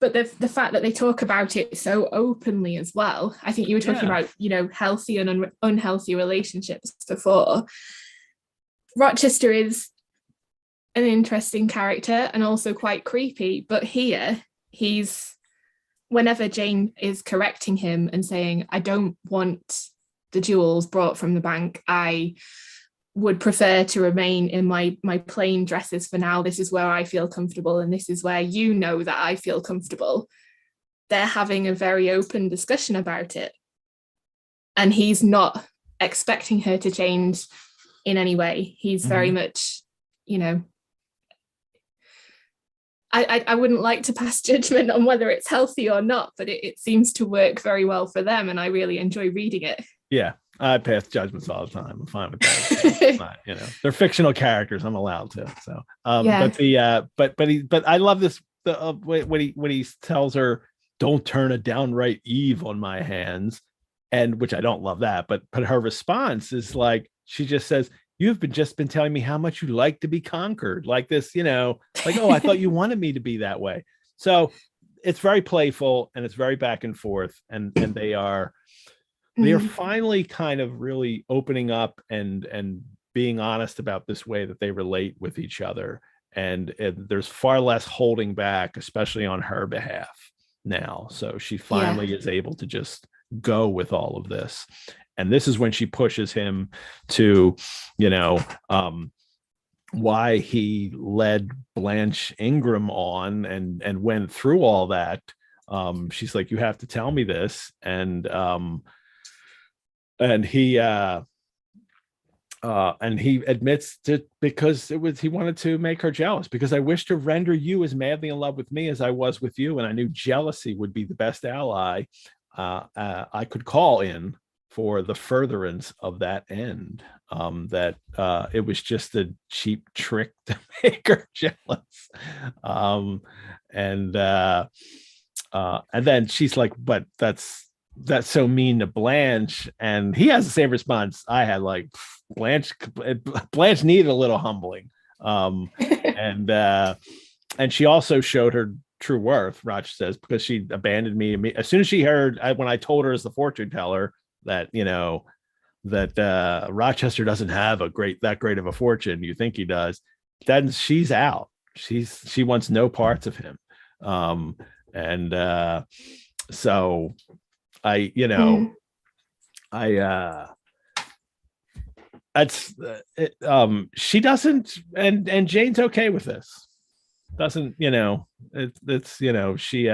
Speaker 2: but the fact that they talk about it so openly as well. I think you were talking about, you know, healthy and unhealthy relationships before. Rochester is an interesting character and also quite creepy, but here he's, whenever Jane is correcting him and saying, I don't want the jewels brought from the bank, I would prefer to remain in my plain dresses for now. This is where I feel comfortable, and this is where you know that I feel comfortable. They're having a very open discussion about it, and he's not expecting her to change in any way. He's very much, you know, I wouldn't like to pass judgment on whether it's healthy or not, but it seems to work very well for them, and I really enjoy reading it.
Speaker 1: Yeah, I pass judgments all the time. I'm fine with that. Not, you know, they're fictional characters. I'm allowed to. So, but I love this. When he tells her, "Don't turn a downright Eve on my hands," and which I don't love that, but her response is like, she just says, "You've just been telling me how much you like to be conquered," like this, you know, like, oh, I thought you wanted me to be that way. So it's very playful and it's very back and forth, and they are finally kind of really opening up and being honest about this way that they relate with each other, and there's far less holding back, especially on her behalf now. So she finally is able to just go with all of this. And this is when she pushes him to, you know, why he led Blanche Ingram on and went through all that. She's like, you have to tell me this. And he admits to, because he wanted to make her jealous, because I wish to render you as madly in love with me as I was with you. And I knew jealousy would be the best ally I could call in for the furtherance of that end. That it was just a cheap trick to make her jealous. And then she's like, but that's so mean to Blanche. And he has the same response I had, like, Blanche needed a little humbling. And she also showed her true worth, Roch says, because she abandoned me as soon as she heard, when I told her as the fortune teller that, you know, that Rochester doesn't have that great of a fortune. You think he does. Then she's out. She wants no parts of him. So I, you know, she doesn't, and Jane's okay with this. Doesn't, you know, it's, you know, she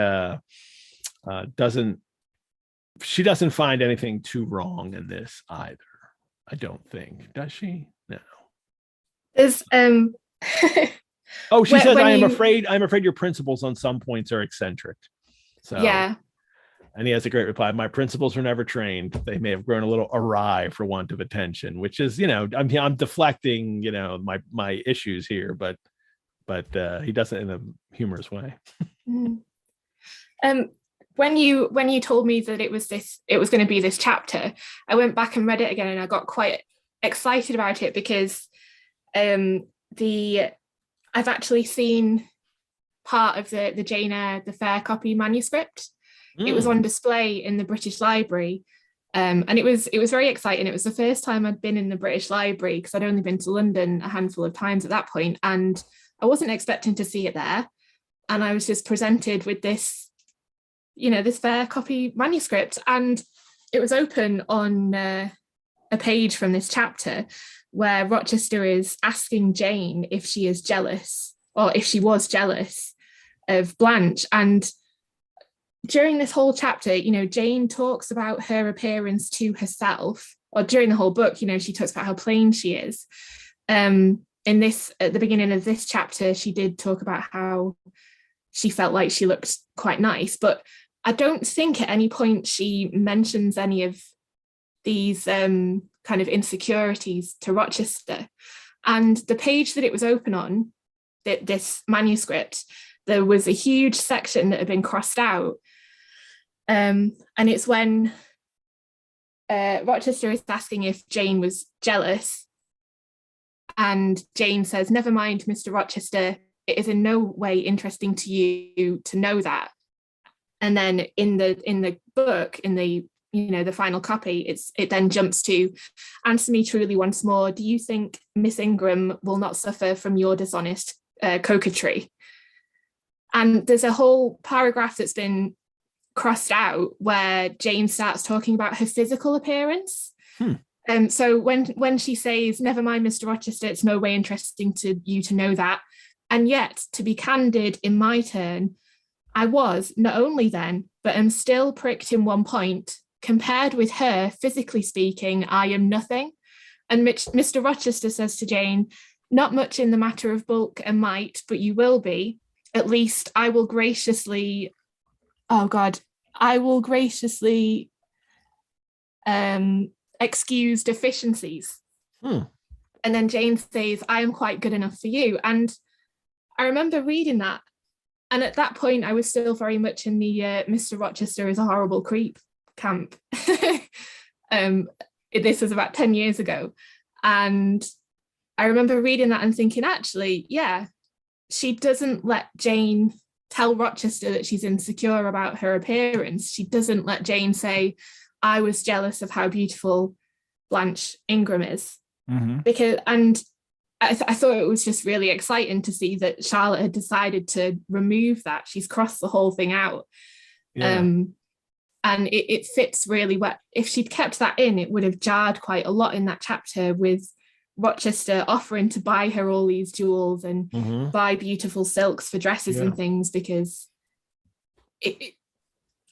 Speaker 1: doesn't find anything too wrong in this either. I don't think. Does she? No.
Speaker 2: There's
Speaker 1: oh, she says, I'm afraid your principles on some points are eccentric. So
Speaker 2: yeah.
Speaker 1: And he has a great reply. My principles were never trained. They may have grown a little awry for want of attention, which is, you know, I'm deflecting, you know, my issues here, but he does it in a humorous way.
Speaker 2: When you told me that it was going to be this chapter, I went back and read it again, and I got quite excited about it because I've actually seen part of the Jane Eyre, the fair copy manuscript. It was on display in the British Library, and it was very exciting. It was the first time I'd been in the British Library, because I'd only been to London a handful of times at that point, and I wasn't expecting to see it there. And I was just presented with this, you know, this fair copy manuscript, and it was open on a page from this chapter where Rochester is asking Jane if she is jealous, or if she was jealous of Blanche. And during this whole chapter, you know, Jane talks about her appearance to herself, or during the whole book, you know, she talks about how plain she is. In this, at the beginning of this chapter, she did talk about how she felt like she looked quite nice, but I don't think at any point she mentions any of these kind of insecurities to Rochester. And the page that it was open on, this manuscript, there was a huge section that had been crossed out. And it's when Rochester is asking if Jane was jealous. And Jane says, "Never mind, Mr. Rochester. It is in no way interesting to you to know that. And then in the book, in the the final copy, it then jumps to, answer me truly once more, do you think Miss Ingram will not suffer from your dishonest coquetry? And there's a whole paragraph that's been crossed out where Jane starts talking about her physical appearance. So when she says, never mind, Mr. Rochester, it's no way interesting to you to know that. And yet, to be candid in my turn, I was, not only then, but am still pricked in one point. Compared with her, physically speaking, I am nothing. And Mr. Rochester says to Jane, not much in the matter of bulk and might, but you will be. At least I will graciously, excuse deficiencies. And then Jane says, I am quite good enough for you. And I remember reading that. And at that point, I was still very much in the Mr. Rochester is a horrible creep camp. This was about 10 years ago. And I remember reading that and thinking, actually, yeah, she doesn't let Jane tell Rochester that she's insecure about her appearance. She doesn't let Jane say, I was jealous of how beautiful Blanche Ingram is. Because, and I thought it was just really exciting to see that Charlotte had decided to remove that. She's crossed the whole thing out. And it fits really well. If she'd kept that in, it would have jarred quite a lot in that chapter, with Rochester offering to buy her all these jewels and buy beautiful silks for dresses and things, because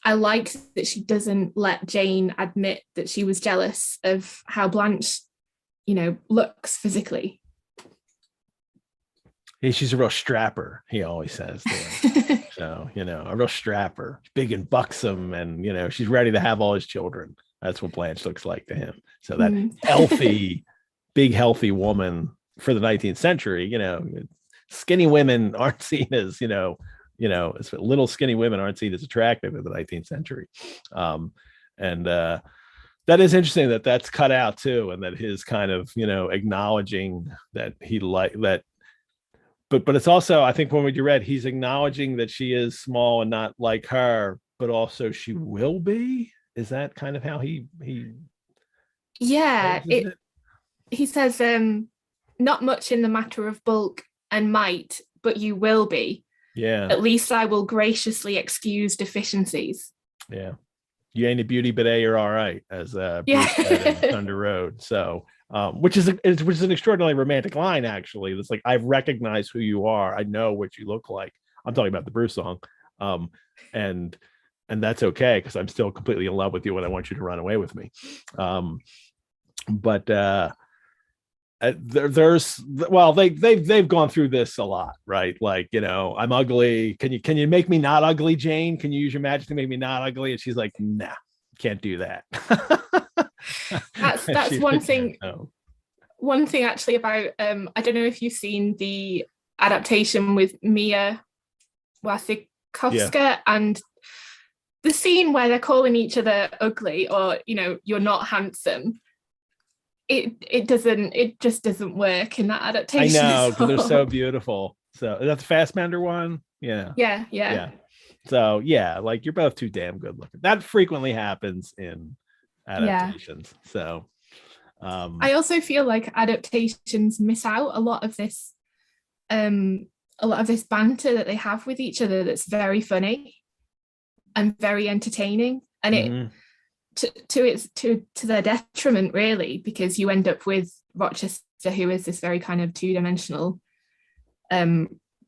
Speaker 2: I liked that she doesn't let Jane admit that she was jealous of how Blanche, looks physically.
Speaker 1: Yeah, she's a real strapper, he always says to her. So, a real strapper, big and buxom, and, she's ready to have all his children. That's what Blanche looks like to him. So that healthy, big, healthy woman for the 19th century, skinny women aren't seen as, little skinny women aren't seen as attractive in the 19th century. That is interesting that that's cut out too. And that his kind of, acknowledging that he that, but it's also, I think when you read, he's acknowledging that she is small and not like her, but also she will be. Is that kind of how he
Speaker 2: yeah, he says, not much in the matter of bulk and might, but you will be.
Speaker 1: Yeah.
Speaker 2: At least I will graciously excuse deficiencies.
Speaker 1: Yeah. You ain't a beauty, but you're all right, as Bruce said in Thunder Road. So, which is an extraordinarily romantic line, actually. It's like, I've recognized who you are. I know what you look like. I'm talking about the Bruce song. And that's okay, because I'm still completely in love with you and I want you to run away with me. They've gone through this a lot, right? Like, I'm ugly. Can you make me not ugly, Jane? Can you use your magic to make me not ugly? And she's like, nah, can't do that.
Speaker 2: That's one thing. One thing actually about I don't know if you've seen the adaptation with Mia Wasikowska, and the scene where they're calling each other ugly, or you're not handsome. It just doesn't work in that adaptation.
Speaker 1: I know, because they're so beautiful. So that's the Fassbender one. Yeah. So like, you're both too damn good looking. That frequently happens in adaptations. So I
Speaker 2: also feel like adaptations miss out a lot of this banter that they have with each other that's very funny and very entertaining, and it to their detriment, really, because you end up with Rochester, who is this very kind of two-dimensional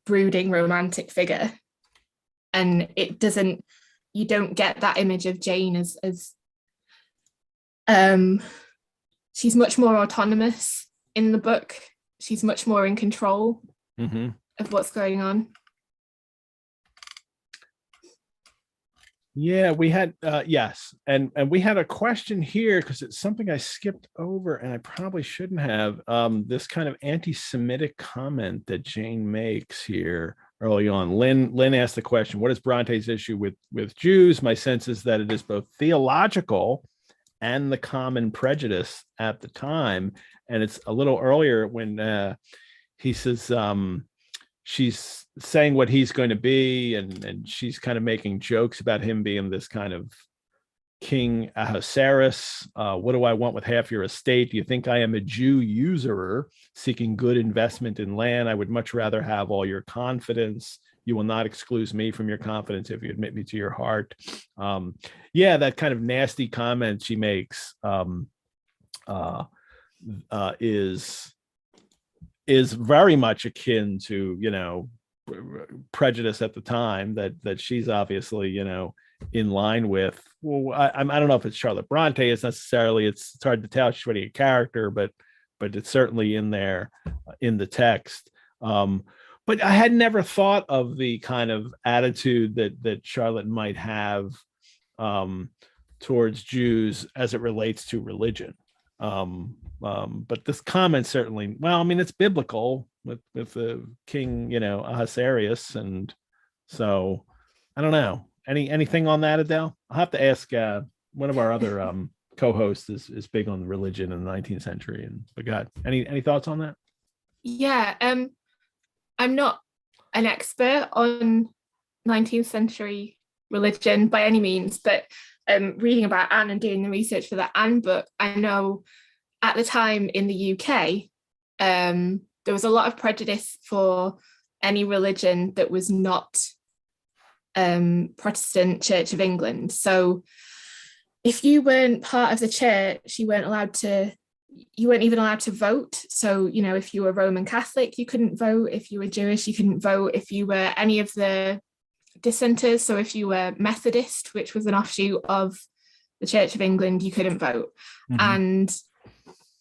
Speaker 2: brooding romantic figure, and you don't get that image of Jane as she's much more autonomous in the book. She's much more in control of what's going on.
Speaker 1: Yeah, we had yes, and we had a question here, because it's something I skipped over and I probably shouldn't have. This kind of anti-Semitic comment that Jane makes here early on. Lynn asked the question, what is Bronte's issue with Jews? My sense is that it is both theological and the common prejudice at the time. And it's a little earlier when he says, she's saying what he's going to be, and she's kind of making jokes about him being this kind of King Ahasuerus. What do I want with half your estate? Do you think I am a Jew usurer seeking good investment in land? I would much rather have all your confidence. You will not exclude me from your confidence if you admit me to your heart. Yeah, that kind of nasty comment she makes is very much akin to, you know, prejudice at the time that she's obviously, you know, in line with. Well, I don't know if it's Charlotte Brontë. It's necessarily, it's hard to tell. She's really a character, but it's certainly in there in the text. But I had never thought of the kind of attitude that Charlotte might have towards Jews as it relates to religion. But this comment certainly, well, I mean, it's biblical with the king, you know, Ahasuerus, and so I don't know. Anything on that, Adele? I'll have to ask one of our other co-hosts is big on religion in the 19th century. And but God, any thoughts on that?
Speaker 2: Yeah, I'm not an expert on 19th century religion by any means, but reading about Anne and doing the research for the Anne book, I know at the time in the UK, there was a lot of prejudice for any religion that was not Protestant Church of England. So if you weren't part of the church, you weren't even allowed to vote. So, you know, if you were Roman Catholic, you couldn't vote. If you were Jewish, you couldn't vote. If you were any of the dissenters, so if you were Methodist, which was an offshoot of the Church of England, you couldn't vote. Mm-hmm.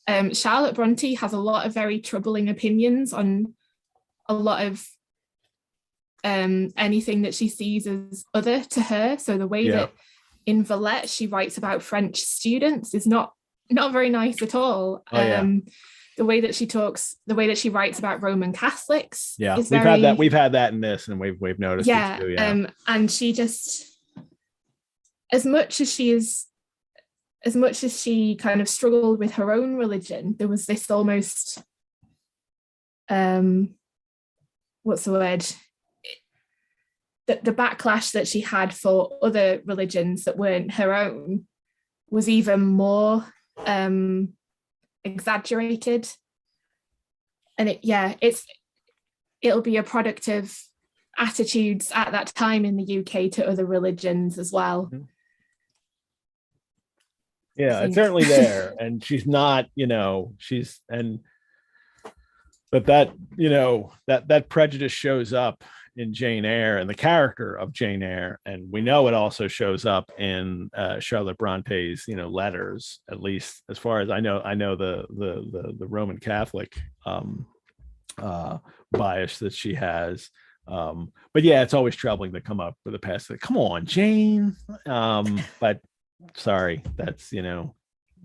Speaker 2: And Charlotte Brontë has a lot of very troubling opinions on a lot of anything that she sees as other to her. So the way that in Villette she writes about French students is not very nice at all. The way that she writes about Roman Catholics.
Speaker 1: Yeah, we've had that in this, and we've noticed it too. Yeah.
Speaker 2: And she just, as much as she kind of struggled with her own religion, there was this almost what's the word? The backlash that she had for other religions that weren't her own was even more exaggerated. And it'll be a product of attitudes at that time in the UK to other religions as well.
Speaker 1: Yeah, it's certainly there. And she's not, but that, that prejudice shows up in Jane Eyre and the character of Jane Eyre, and we know it also shows up in Charlotte Bronte's letters, at least as far as I know the Roman Catholic bias that she has, but yeah, it's always troubling to come up with a past like, come on, Jane, but sorry, that's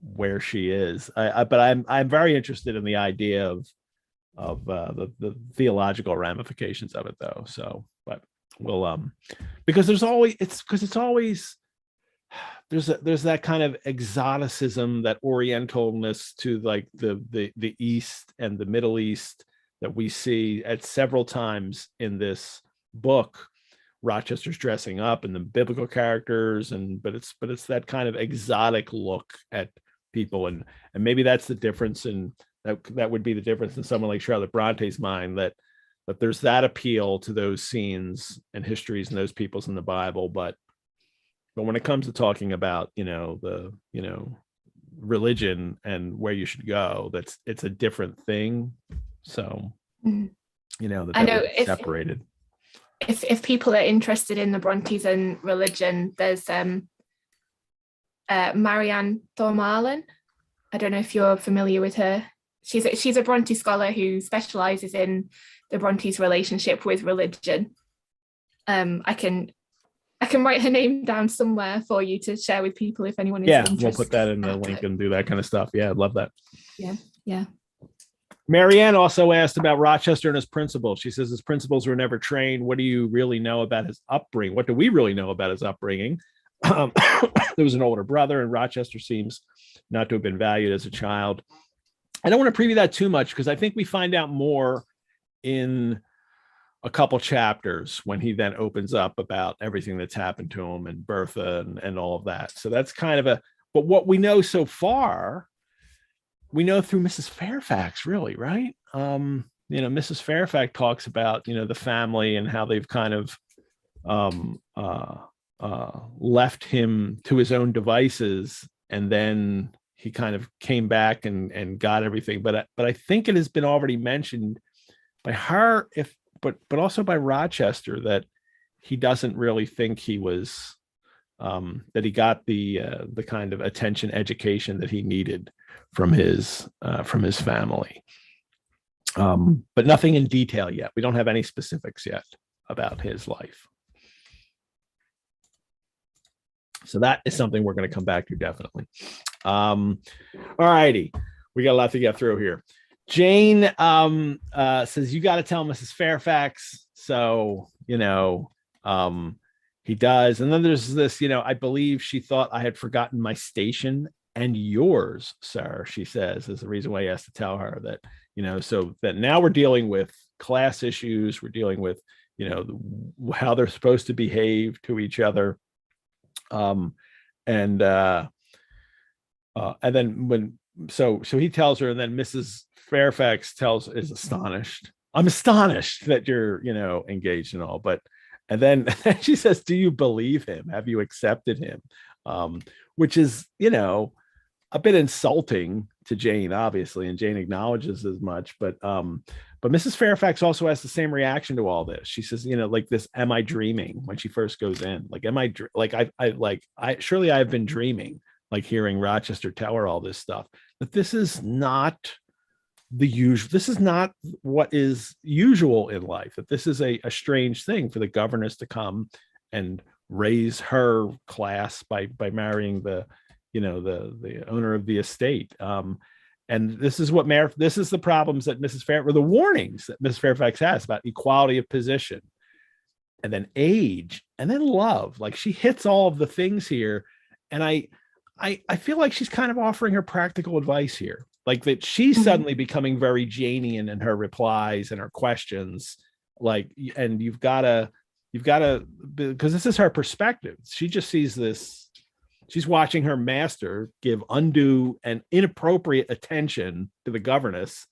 Speaker 1: where she is. But I'm very interested in the idea of the theological ramifications of it, though. So, but we'll because there's always there's that kind of exoticism, that orientalness to like the East and the Middle East that we see at several times in this book. Rochester's dressing up and the biblical characters, but it's that kind of exotic look at people, and maybe that's the difference in that would be the difference in someone like Charlotte Bronte's mind, that there's that appeal to those scenes and histories and those peoples in the Bible, but when it comes to talking about the religion and where you should go, it's a different thing. So that separated.
Speaker 2: If people are interested in the Brontes and religion, there's Marianne Thormalen. I don't know if you're familiar with her. She's a Brontë scholar who specializes in the Brontes' relationship with religion. I can write her name down somewhere for you to share with people if anyone is interested.
Speaker 1: We'll put that in the link and do that kind of stuff. Yeah, I'd love that.
Speaker 2: Yeah.
Speaker 1: Marianne also asked about Rochester and his principles. She says his principles were never trained. What do you really know about his upbringing? What do we really know about his upbringing? There was an older brother, and Rochester seems not to have been valued as a child. I don't want to preview that too much because I think we find out more in a couple chapters when he then opens up about everything that's happened to him and Bertha and all of that. So that's kind of but what we know so far, we know through Mrs. Fairfax, really, right? Mrs. Fairfax talks about, the family and how they've kind of left him to his own devices, and then he kind of came back and got everything. But I think it has been already mentioned by her, but also by Rochester, that he doesn't really think he was that he got the kind of attention, education that he needed from his family. But nothing in detail yet. We don't have any specifics yet about his life. So that is something we're going to come back to, definitely. All righty. We got a lot to get through here. Jane says, you got to tell Mrs. Fairfax. So, he does. And then there's this, I believe she thought I had forgotten my station and yours, sir, she says, is the reason why he has to tell her that, so that now we're dealing with class issues. We're dealing with, how they're supposed to behave to each other. And then so he tells her, and then Mrs. Fairfax is astonished. I'm astonished that you're, engaged and all, and then she says, do you believe him? Have you accepted him? Which is, a bit insulting to Jane, obviously, and Jane acknowledges as much, but Mrs. Fairfax also has the same reaction to all this. She says, like this, am I dreaming, when she first goes in? Like, am I surely I've been dreaming, like hearing Rochester tell her all this stuff, that this is not the usual. This is not what is usual in life, that this is a strange thing for the governess to come and raise her class by marrying the owner of the estate. And this is the problems that the warnings that Mrs. Fairfax has about equality of position, and then age, and then love. Like, she hits all of the things here. And I feel like she's kind of offering her practical advice here, like that she's suddenly becoming very Janeian in her replies and her questions. Like, and you've got to, because this is her perspective. She just sees this. She's watching her master give undue and inappropriate attention to the governess,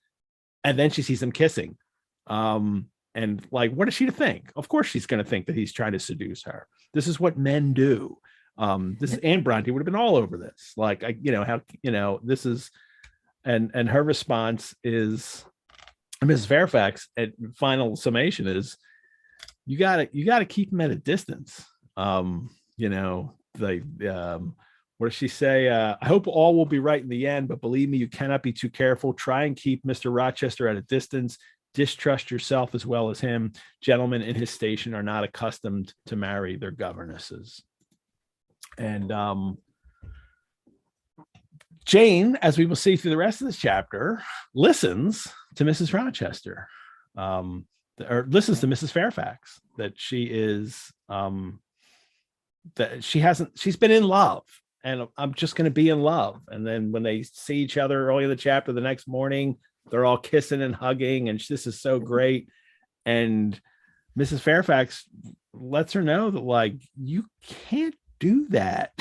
Speaker 1: and then she sees them kissing. And like, what is she to think? Of course, she's going to think that he's trying to seduce her. This is what men do. This is Anne Brontë would have been all over this. Like, this is, and her response is, Mrs. Fairfax, at final summation, is, you got to keep him at a distance. What does she say? I hope all will be right in the end, but believe me, you cannot be too careful. Try and keep Mr. Rochester at a distance. Distrust yourself as well as him. Gentlemen in his station are not accustomed to marry their governesses. And Jane, as we will see through the rest of this chapter, listens to Mrs. Rochester, or listens to Mrs. Fairfax, that she is that she's been in love, and I'm just going to be in love. And then when they see each other early in the chapter, the next morning, they're all kissing and hugging, and this is so great. And Mrs. Fairfax lets her know that, like, you can't do that.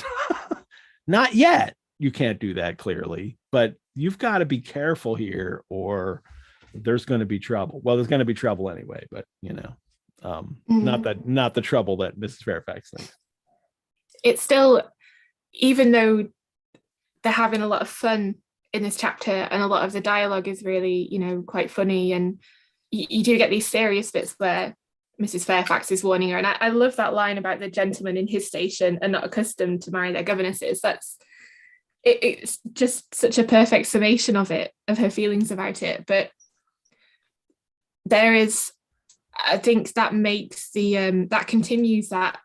Speaker 1: Not yet. You can't do that, clearly, but you've got to be careful here, or there's going to be trouble. Well, there's going to be trouble anyway, but not the trouble that Mrs. Fairfax thinks.
Speaker 2: It's still, even though they're having a lot of fun in this chapter, and a lot of the dialogue is really, quite funny, and you do get these serious bits where Mrs. Fairfax is warning her. And I love that line about the gentleman in his station are not accustomed to marry their governesses. It's just such a perfect summation of her feelings about it. But there is, I think that makes that continues that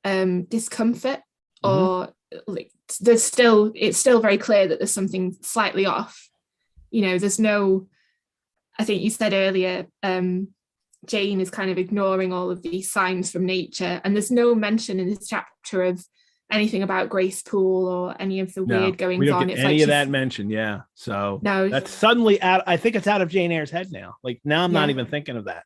Speaker 2: discomfort, or like it's still very clear that there's something slightly off. There's no, I think you said earlier, Jane is kind of ignoring all of these signs from nature, and there's no mention in this chapter of anything about Grace Poole or any of the weird goings
Speaker 1: we don't
Speaker 2: on.
Speaker 1: get
Speaker 2: It's
Speaker 1: any
Speaker 2: like
Speaker 1: of that mentioned. Yeah. So
Speaker 2: no,
Speaker 1: that's suddenly out. I think it's out of Jane Eyre's head now. Like now I'm not
Speaker 2: Yeah.
Speaker 1: even thinking of that.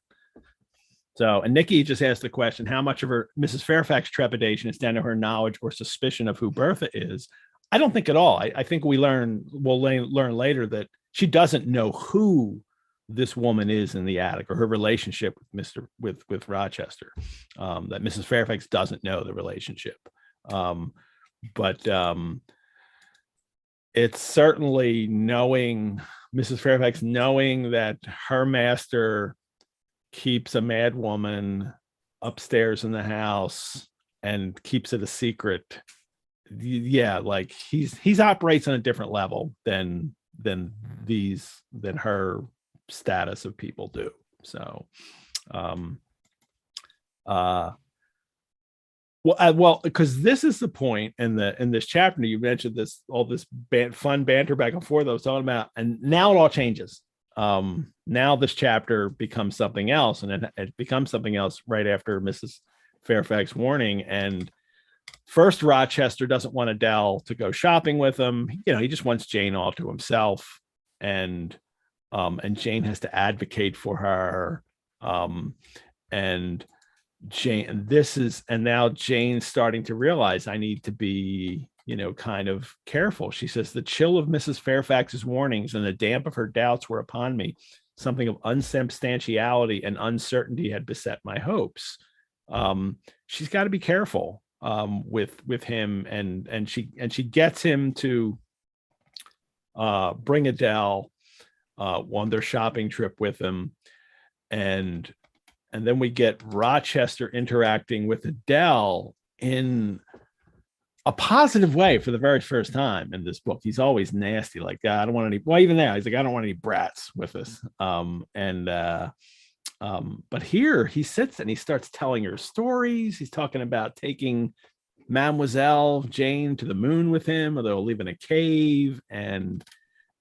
Speaker 1: So, and Nikki just asked the question, how much of her Mrs. Fairfax trepidation is down to her knowledge or suspicion of who Bertha is? I don't think at all. I think we'll learn later that she doesn't know who this woman is in the attic or her relationship with Rochester. That Mrs. Fairfax doesn't know the relationship. But it's certainly knowing Mrs. Fairfax, knowing that her master keeps a mad woman upstairs in the house and keeps it a secret. Yeah, like he's operates on a different level than her status of people do. So well, because this is the point in this chapter. You mentioned all this fun banter back and forth I was talking about, and now it all changes. Now this chapter becomes something else, and it becomes something else right after Mrs. Fairfax warning. And first, Rochester doesn't want Adele to go shopping with him. He just wants Jane all to himself, and Jane has to advocate for her. And Jane, now Jane's starting to realize I need to be, kind of careful. She says, the chill of Mrs. Fairfax's warnings and the damp of her doubts were upon me. Something of unsubstantiality and uncertainty had beset my hopes. She's got to be careful with him, and she gets him to bring Adele on their shopping trip with him, and then we get Rochester interacting with Adele in a positive way for the very first time in this book. He's always nasty, like, I don't want any. Well, even there, he's like, I don't want any brats with us. But here he sits and he starts telling her stories. He's talking about taking Mademoiselle Jane to the moon with him, or they'll live in a cave, and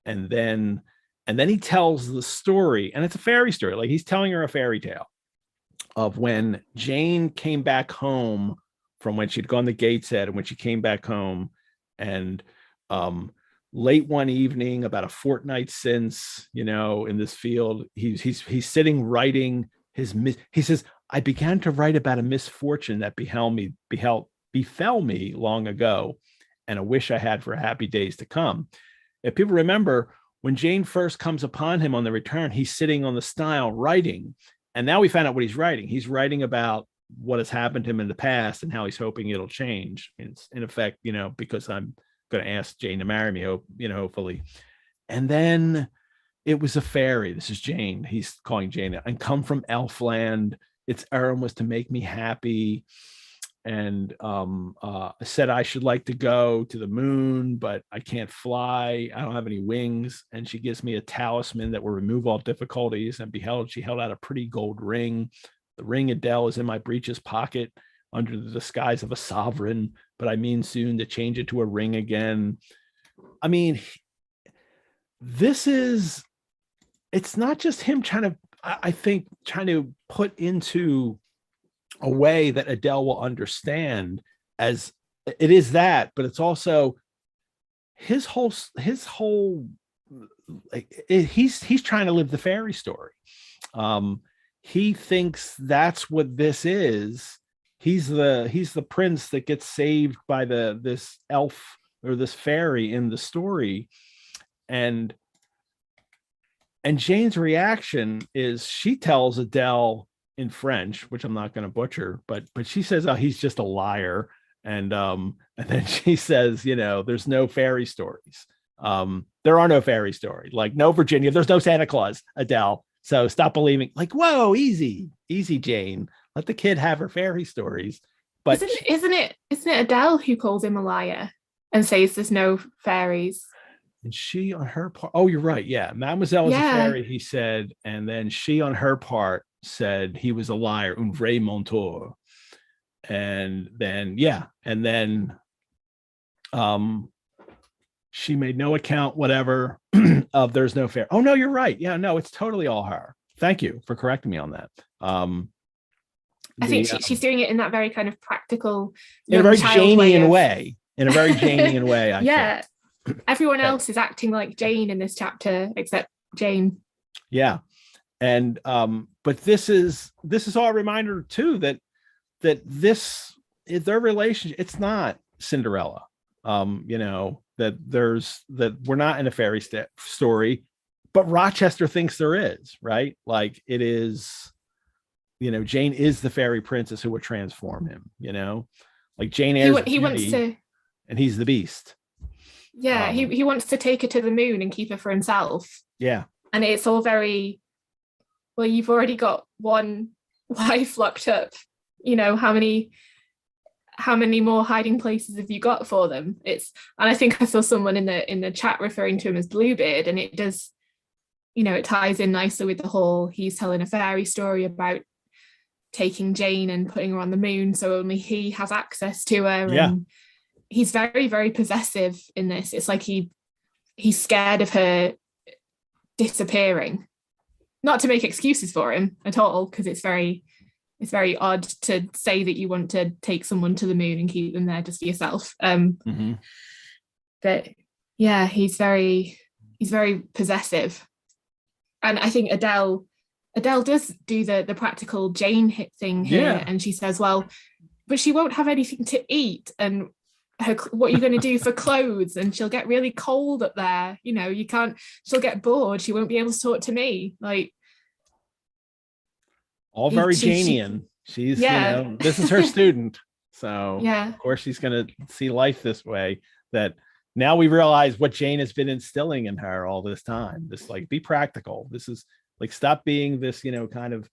Speaker 1: then he tells the story, and it's a fairy story. Like he's telling her a fairy tale of when Jane came back home from when she'd gone to Gateshead, and when she came back home, and late one evening, about a fortnight since, in this field, he's sitting writing he says, I began to write about a misfortune that befell me long ago, and a wish I had for happy days to come. If people remember, when Jane first comes upon him on the return, he's sitting on the stile writing. And now we found out what he's writing. He's writing about what has happened to him in the past and how he's hoping it'll change. It's in effect, because I'm going to ask Jane to marry me, hopefully. And then it was a fairy. This is Jane. He's calling Jane, and come from Elfland. Its errand was to make me happy. And said I should like to go to the moon, but I can't fly. I don't have any wings. And she gives me a talisman that will remove all difficulties. And she held out a pretty gold ring. The ring, Adele, is in my breeches pocket under the disguise of a sovereign, but I mean soon to change it to a ring again. I mean, it's not just him trying to put into a way that Adele will understand, as it is that, but it's also his whole he's trying to live the fairy story. He thinks that's what this is. He's the prince that gets saved by this elf or this fairy in the story. And Jane's reaction is she tells Adele in French, which I'm not going to butcher, but she says, oh, he's just a liar. And then she says, there's no fairy stories. There are no fairy stories, like no Virginia, there's no Santa Claus, Adele. So stop believing. Like, whoa, easy, Jane. Let the kid have her fairy stories. But
Speaker 2: isn't it Adele who calls him a liar and says there's no fairies?
Speaker 1: And she on her part, oh, you're right. Yeah. Mademoiselle is a fairy, he said. And then she on her part said he was a liar, un vrai menteur. And then, she made no account, whatever, of there's no fair. Oh, no, you're right. Yeah, no, it's totally all her. Thank you for correcting me on that.
Speaker 2: I think she's doing it in that very kind of practical,
Speaker 1: in a very Janeian
Speaker 2: way.
Speaker 1: In a very Janeian way, I
Speaker 2: think. Everyone else is acting like Jane in this chapter except Jane.
Speaker 1: Yeah. And but this is all a reminder too that this is their relationship. It's not Cinderella. That we're not in a fairy story, but Rochester thinks there is, right? Like it is, Jane is the fairy princess who would transform him, like Jane Eyre's
Speaker 2: he wants to,
Speaker 1: and he's the beast.
Speaker 2: Yeah, he wants to take her to the moon and keep her for himself.
Speaker 1: Yeah.
Speaker 2: And it's all very, well, you've already got one wife locked up. How many more hiding places have you got for them? And I think I saw someone in the chat referring to him as Bluebeard, and it does, it ties in nicely with the whole, he's telling a fairy story about taking Jane and putting her on the moon, so only he has access to her.
Speaker 1: Yeah.
Speaker 2: And he's very, very possessive in this. It's like he's scared of her disappearing. Not to make excuses for him at all, because it's very odd to say that you want to take someone to the moon and keep them there just for yourself. But yeah, he's very possessive. And I think Adele does do the practical Jane hit thing here.
Speaker 1: Yeah.
Speaker 2: And she says, well, but she won't have anything to eat, and what are you going to do for clothes? And she'll get really cold up there. She'll get bored. She won't be able to talk to me. Like,
Speaker 1: all very Janeian. She's, this is her student. So of course she's going to see life this way. That now we realize what Jane has been instilling in her all this time. This, like, be practical. This is like, stop being this, kind of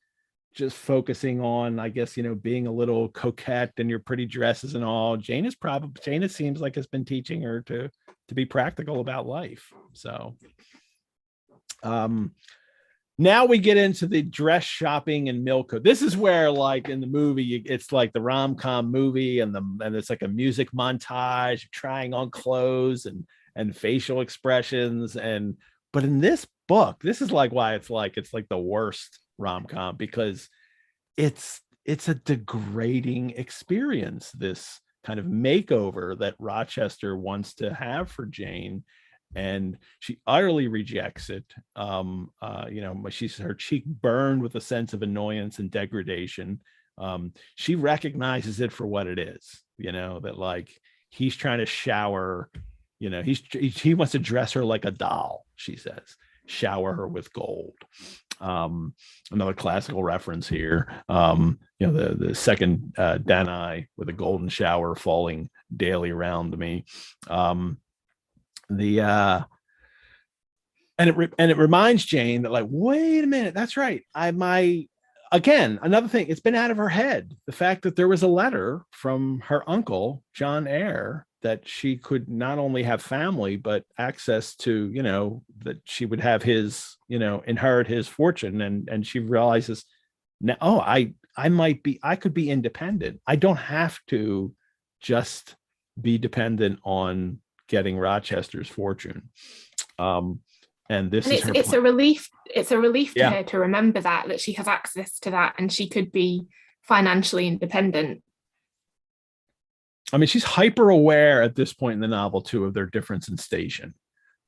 Speaker 1: just focusing on, I guess, being a little coquette in your pretty dresses and all. Jane, it seems like, has been teaching her to be practical about life. So now we get into the dress shopping and milk. This is where, like, in the movie, it's like the rom-com movie, and it's like a music montage, trying on clothes and facial expressions. But in this book, this is like why it's like the worst rom-com, because it's a degrading experience, this kind of makeover that Rochester wants to have for Jane, and she utterly rejects it. Her cheek burned with a sense of annoyance and degradation. She recognizes it for what it is, that, like, he's trying to shower, he wants to dress her like a doll, she says, shower her with gold. Another classical reference here. The second Danae with a golden shower falling daily around me. And it reminds Jane that, like, wait a minute, that's right. Again, another thing, it's been out of her head. The fact that there was a letter from her uncle, John Eyre, that she could not only have family, but access to, that she would have his, inherit his fortune. And she realizes now, I could be independent. I don't have to just be dependent on getting Rochester's fortune. It's
Speaker 2: a relief to her to remember that she has access to that, and she could be financially independent.
Speaker 1: I mean, she's hyper aware at this point in the novel too of their difference in station,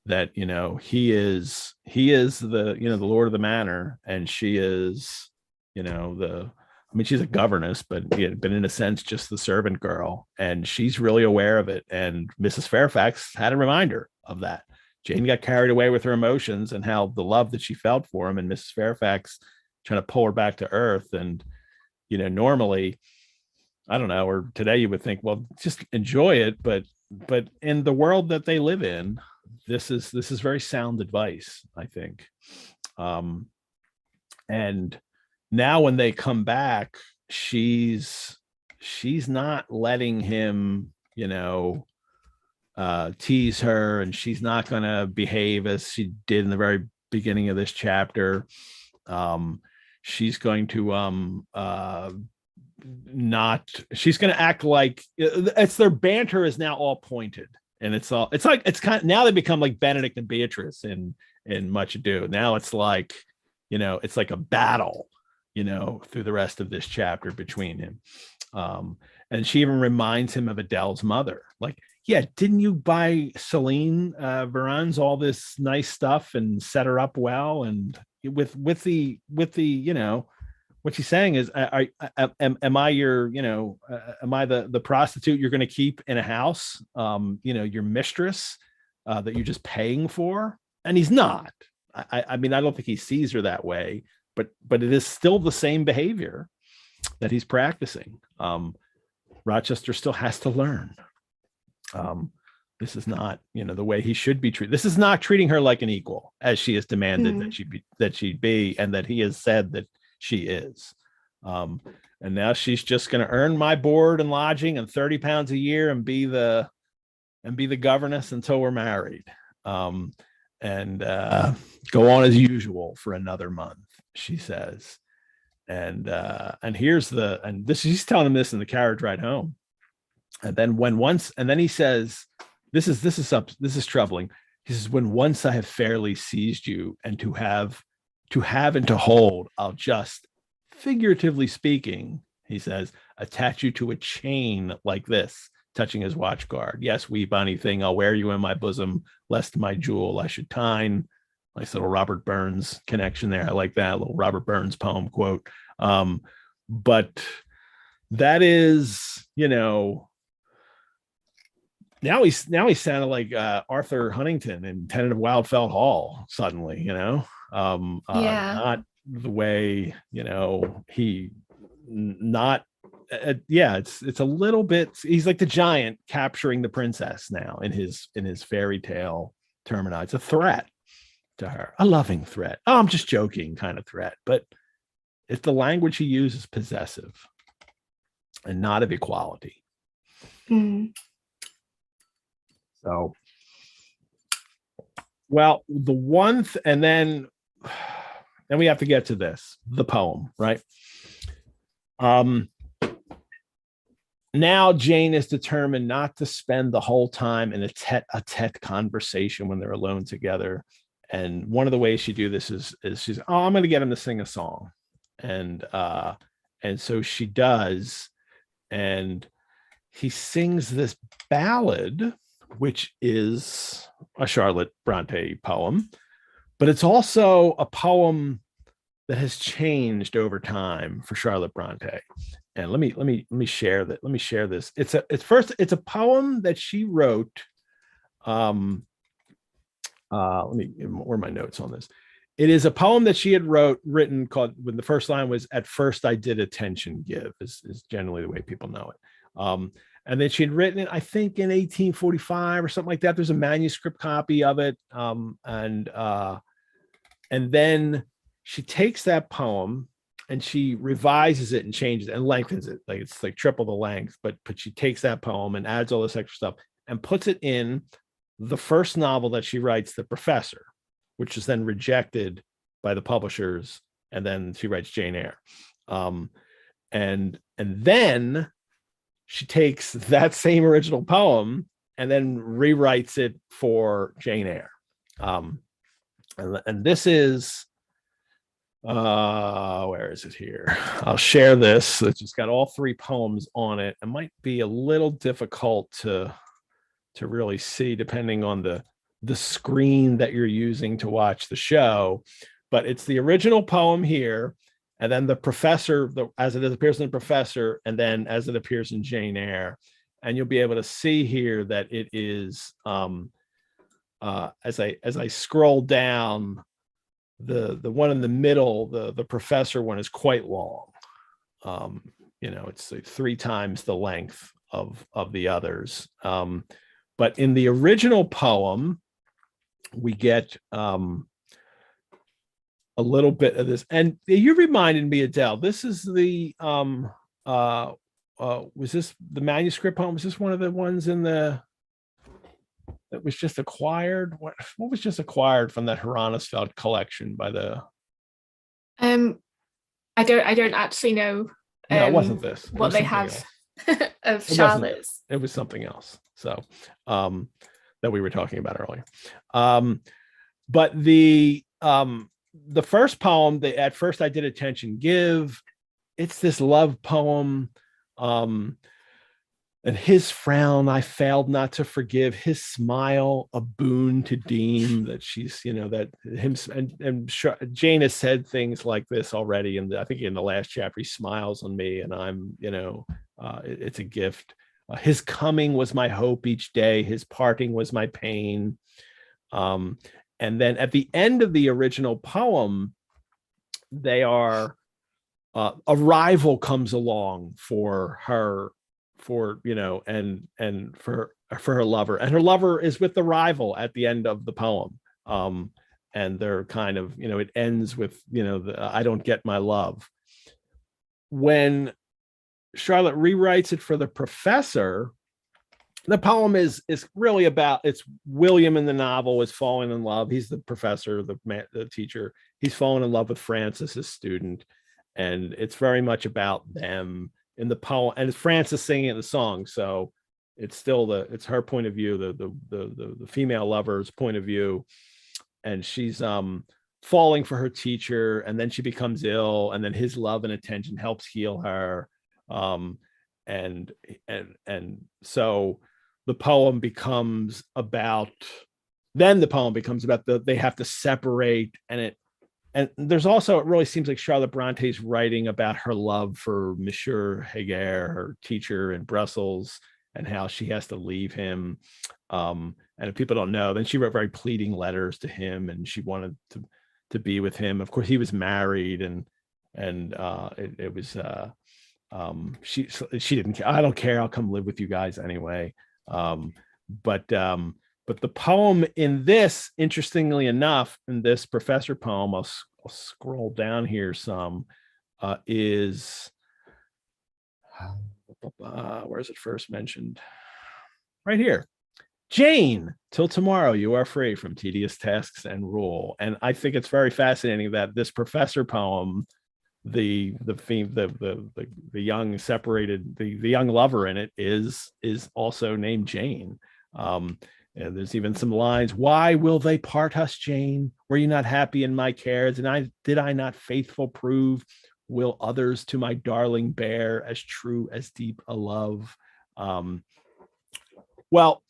Speaker 1: that, he is the, the Lord of the Manor, and she is, she's a governess, but in a sense, just the servant girl. And she's really aware of it. And Mrs. Fairfax had to remind her of that. Jane got carried away with her emotions and how the love that she felt for him, and Mrs. Fairfax trying to pull her back to earth. And, normally, I don't know, or today you would think, well, just enjoy it. But in the world that they live in, this is very sound advice, I think. And now when they come back, she's not letting him, tease her, and she's not going to behave as she did in the very beginning of this chapter. She's going to she's going to act like it's their banter is now all pointed, and it's kind of, now they become like Benedict and Beatrice in Much Ado. Now it's like, it's like a battle, through the rest of this chapter between him. And she even reminds him of Adele's mother. Like, yeah, didn't you buy Celine Burns all this nice stuff and set her up well? And with the what she's saying is, am I your, am I the prostitute you're going to keep in a house? Your mistress that you're just paying for? And he's not. I mean, I don't think he sees her that way, but it is still the same behavior that he's practicing. Rochester still has to learn. This is not, the way he should be treated. This is not treating her like an equal, as she has demanded that she be, and that he has said that she is. And now she's just going to earn my board and lodging and 30 pounds a year and be the governess until we're married. And go on as usual for another month, she says. And she's telling him this in the carriage ride home. And then he says, this is troubling. He says, when once I have fairly seized you, and to have and to hold, I'll just, figuratively speaking, he says, attach you to a chain like this, touching his watch guard. Yes, wee bonny thing, I'll wear you in my bosom, lest my jewel I should tine. Nice little Robert Burns connection there. I like that little Robert Burns poem quote. But that is, now he sounded like Arthur Huntington in Tenant of Wildfell Hall suddenly, not the way, he not, it's a little bit, he's like the giant capturing the princess now in his fairy tale termini. It's a threat to her, a loving threat. Oh, I'm just joking kind of threat, but if the language he uses possessive and not of equality. So, well, the one, and then we have to get to this, the poem, right? Now Jane is determined not to spend the whole time in a tete-a-tete conversation when they're alone together. And one of the ways she do this is she's, I'm going to get him to sing a song. And so she does. And he sings this ballad, which is a Charlotte Brontë poem, but it's also a poem that has changed over time for Charlotte Brontë. And let me share that. Let me share this. It's a poem that she wrote. Let me, where are my notes on this? It is a poem that she had written called, when the first line was, "At first I did attention give," is generally the way people know it. And then she had written it, I think, in 1845 or something like that. There's a manuscript copy of it. And then she takes that poem and she revises it and changes it and lengthens it. Like, it's like triple the length, but she takes that poem and adds all this extra stuff and puts it in the first novel that she writes, The Professor, which is then rejected by the publishers. And then she writes Jane Eyre. And then she takes that same original poem and then rewrites it for Jane Eyre. And this is, where is it here? I'll share this. It's just got all three poems on it. It might be a little difficult to really see depending on the screen that you're using to watch the show, but it's the original poem here. And then the Professor, as it appears in The Professor, and then as it appears in Jane Eyre. And you'll be able to see here that it is, as I scroll down, the one in the middle, the Professor one is quite long. It's like 3 times the length of the others. But in the original poem, we get a little bit of this, and you reminded me, Adele, this is the was this the manuscript poem? Was this one of the ones that was just acquired? What was just acquired from that Heranisfeld collection by the
Speaker 2: I don't actually know.
Speaker 1: No, it wasn't this.
Speaker 2: What they have of Charlotte's.
Speaker 1: It was something else. So that we were talking about earlier. But the the first poem, at first I did attention give. It's this love poem. And his frown I failed not to forgive, his smile a boon to deem, that she's, that him, and Jane has said things like this already. And I think in the last chapter, he smiles on me and I'm, it's a gift. His coming was my hope each day, his parting was my pain. And then at the end of the original poem, they are, a rival comes along for her, and for her lover, and her lover is with the rival at the end of the poem. And they're kind of, it ends with, I don't get my love. When Charlotte rewrites it for the professor, the poem is really about, it's William in the novel is falling in love. He's the professor, the teacher. He's fallen in love with Frances, his student. And it's very much about them in the poem, and it's Frances singing in the song. So it's still it's her point of view, the female lover's point of view. And she's falling for her teacher, and then she becomes ill, and then his love and attention helps heal her. And so the poem becomes about, they have to separate, and there's also, it really seems like Charlotte Bronte's writing about her love for Monsieur Heger, her teacher in Brussels, and how she has to leave him. And if people don't know, then she wrote very pleading letters to him, and she wanted to be with him. Of course, he was married, and it was she didn't care. I don't care. I'll come live with you guys anyway. But the poem in this, interestingly enough, in this professor poem, I'll scroll down here some, is, where is it first mentioned? Right here. Jane, till tomorrow you are free from tedious tasks and rule. And I think it's very fascinating that this professor poem, the young separated, the young lover in it is also named Jane. And there's even some lines. Why will they part us, Jane? Were you not happy in my cares? And did I not faithful prove? Will others to my darling bear as true as deep a love? Well,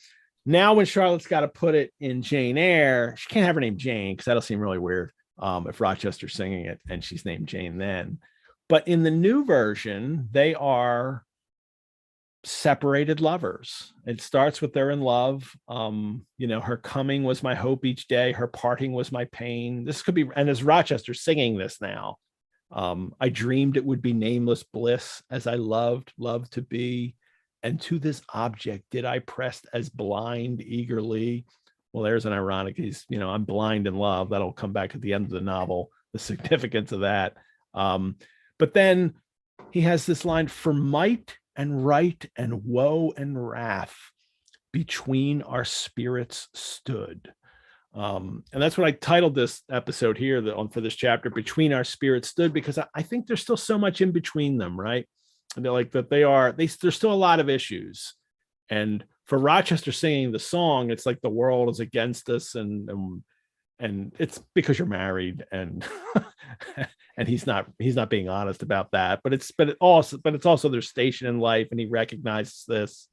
Speaker 1: now when Charlotte's got to put it in Jane Eyre, she can't have her name Jane, because that'll seem really weird if Rochester's singing it and she's named Jane then. But in the new version, they are separated lovers. It starts with they're in love. Her coming was my hope each day, her parting was my pain. This could be, and as Rochester singing this now, I dreamed it would be nameless bliss, as I loved to be, and to this object did I press as blind eagerly. Well, there's an ironic, I'm blind in love. That'll come back at the end of the novel, the significance of that. But then he has this line, for might and right and woe and wrath between our spirits stood. And that's what I titled this episode here for this chapter, Between Our Spirits Stood, because I think there's still so much in between them, right? And they're like that there's still a lot of issues. And for Rochester singing the song, it's like the world is against us, and it's because you're married, and and he's not being honest about that. But it's also their station in life, and he recognizes this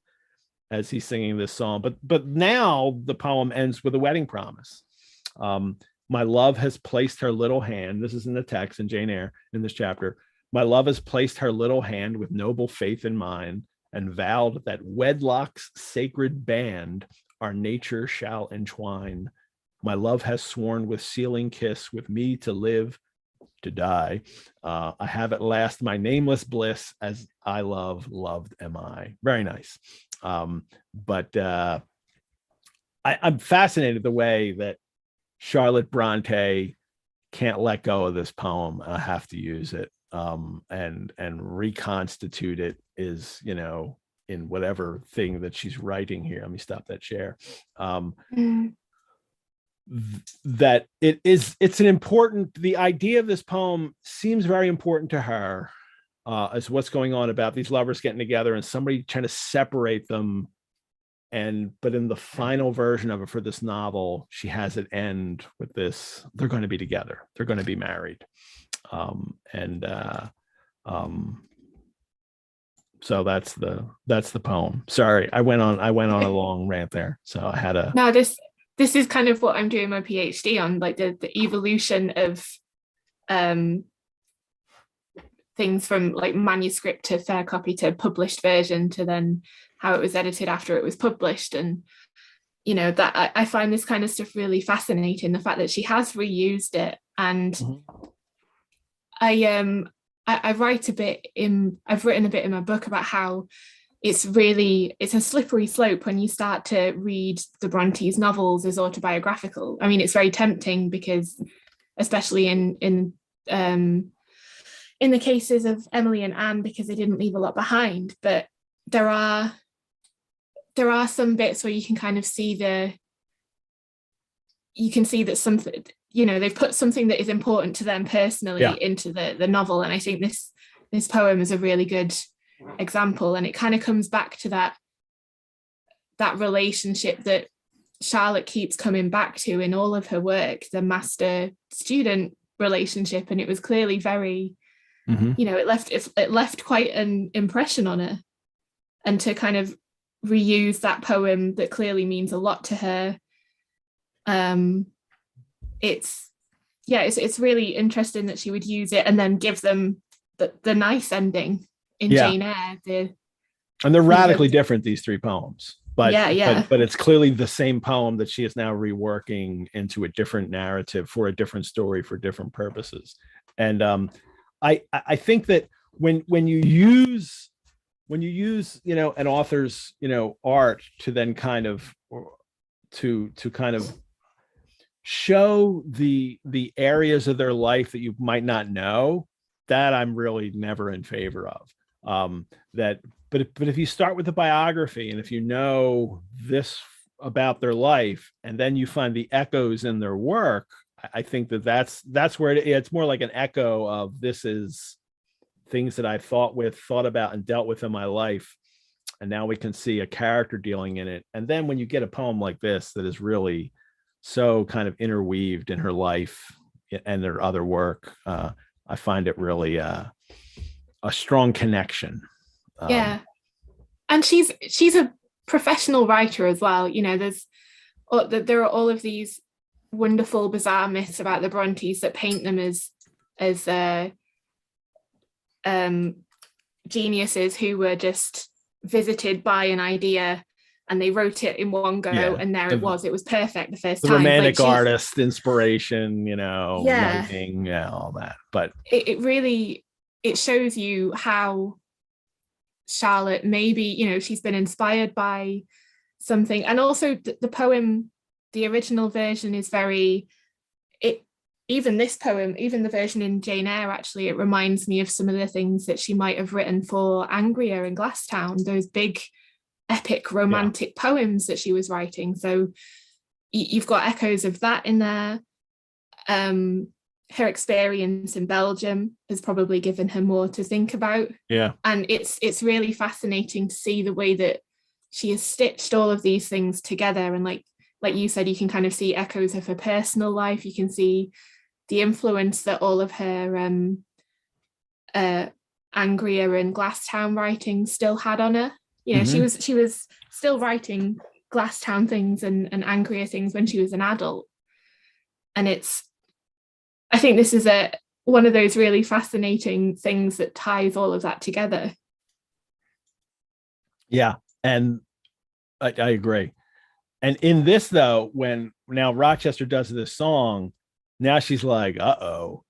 Speaker 1: as he's singing this song. But now the poem ends with a wedding promise. My love has placed her little hand. This is in the text in Jane Eyre in this chapter. My love has placed her little hand with noble faith in mine, and vowed that wedlock's sacred band our nature shall entwine. My love has sworn with sealing kiss with me to live, to die. I have at last my nameless bliss, as I loved am I. Very nice. But I'm fascinated the way that Charlotte Brontë can't let go of this poem. I have to use it, and reconstitute it is, in whatever thing that she's writing here. Let me stop that share. That it's an important, the idea of this poem seems very important to her, as what's going on about these lovers getting together and somebody trying to separate them but in the final version of it for this novel, she has it end with this: they're going to be together, they're going to be married. So that's the poem. Sorry, I went on a long rant there, so I had a.
Speaker 2: No, this is kind of what I'm doing my PhD on, like the evolution of things from like manuscript to fair copy to published version to then how it was edited after it was published. And that I find this kind of stuff really fascinating, the fact that she has reused it. And I've written a bit in my book about how it's a slippery slope when you start to read the Brontes novels as autobiographical. I mean, it's very tempting because, especially in the cases of Emily and Anne, because they didn't leave a lot behind, but there are some bits where you can kind of see that something, they've put something that is important to them personally into the novel. And I think this poem is a really good example, and it kind of comes back to that relationship that Charlotte keeps coming back to in all of her work, the master-student relationship. And it was clearly very, it left quite an impression on her. And to kind of reuse that poem that clearly means a lot to her, it's really interesting that she would use it and then give them the nice ending in Jane Eyre.
Speaker 1: And they're radically different, these three poems. But but it's clearly the same poem that she is now reworking into a different narrative for a different story for different purposes. And I think that when you use an author's art to then kind of to kind of show the areas of their life that you might not know, that I'm really never in favor of. But if you start with the biography, and if you know this about their life, and then you find the echoes in their work, I think that's where it's more like an echo of, this is things that I thought about and dealt with in my life, and now we can see a character dealing in it. And then when you get a poem like this that is really so kind of interweaved in her life and their other work, I find it really a strong connection.
Speaker 2: And she's a professional writer as well. There are all of these wonderful, bizarre myths about the Brontes that paint them as geniuses who were just visited by an idea and they wrote it in one go, and there it was perfect the first time.
Speaker 1: Romantic artist inspiration, writing, all that. But
Speaker 2: it really shows you how Charlotte maybe, she's been inspired by something. And also the poem, the original version is even this poem, even the version in Jane Eyre, actually, it reminds me of some of the things that she might have written for Angria and Glasstown, those big epic romantic poems that she was writing. So you've got echoes of that in there. Her experience in Belgium has probably given her more to think about. And it's really fascinating to see the way that she has stitched all of these things together. And like you said, you can kind of see echoes of her personal life. You can see the influence that all of her Angria and Glasstown writing still had on her. She was still writing Glasstown things and Angria things when she was an adult. And I think this is one of those really fascinating things that ties all of that together. Yeah,
Speaker 1: and I agree. And in this, though, when now Rochester does this song, now she's like, uh-oh.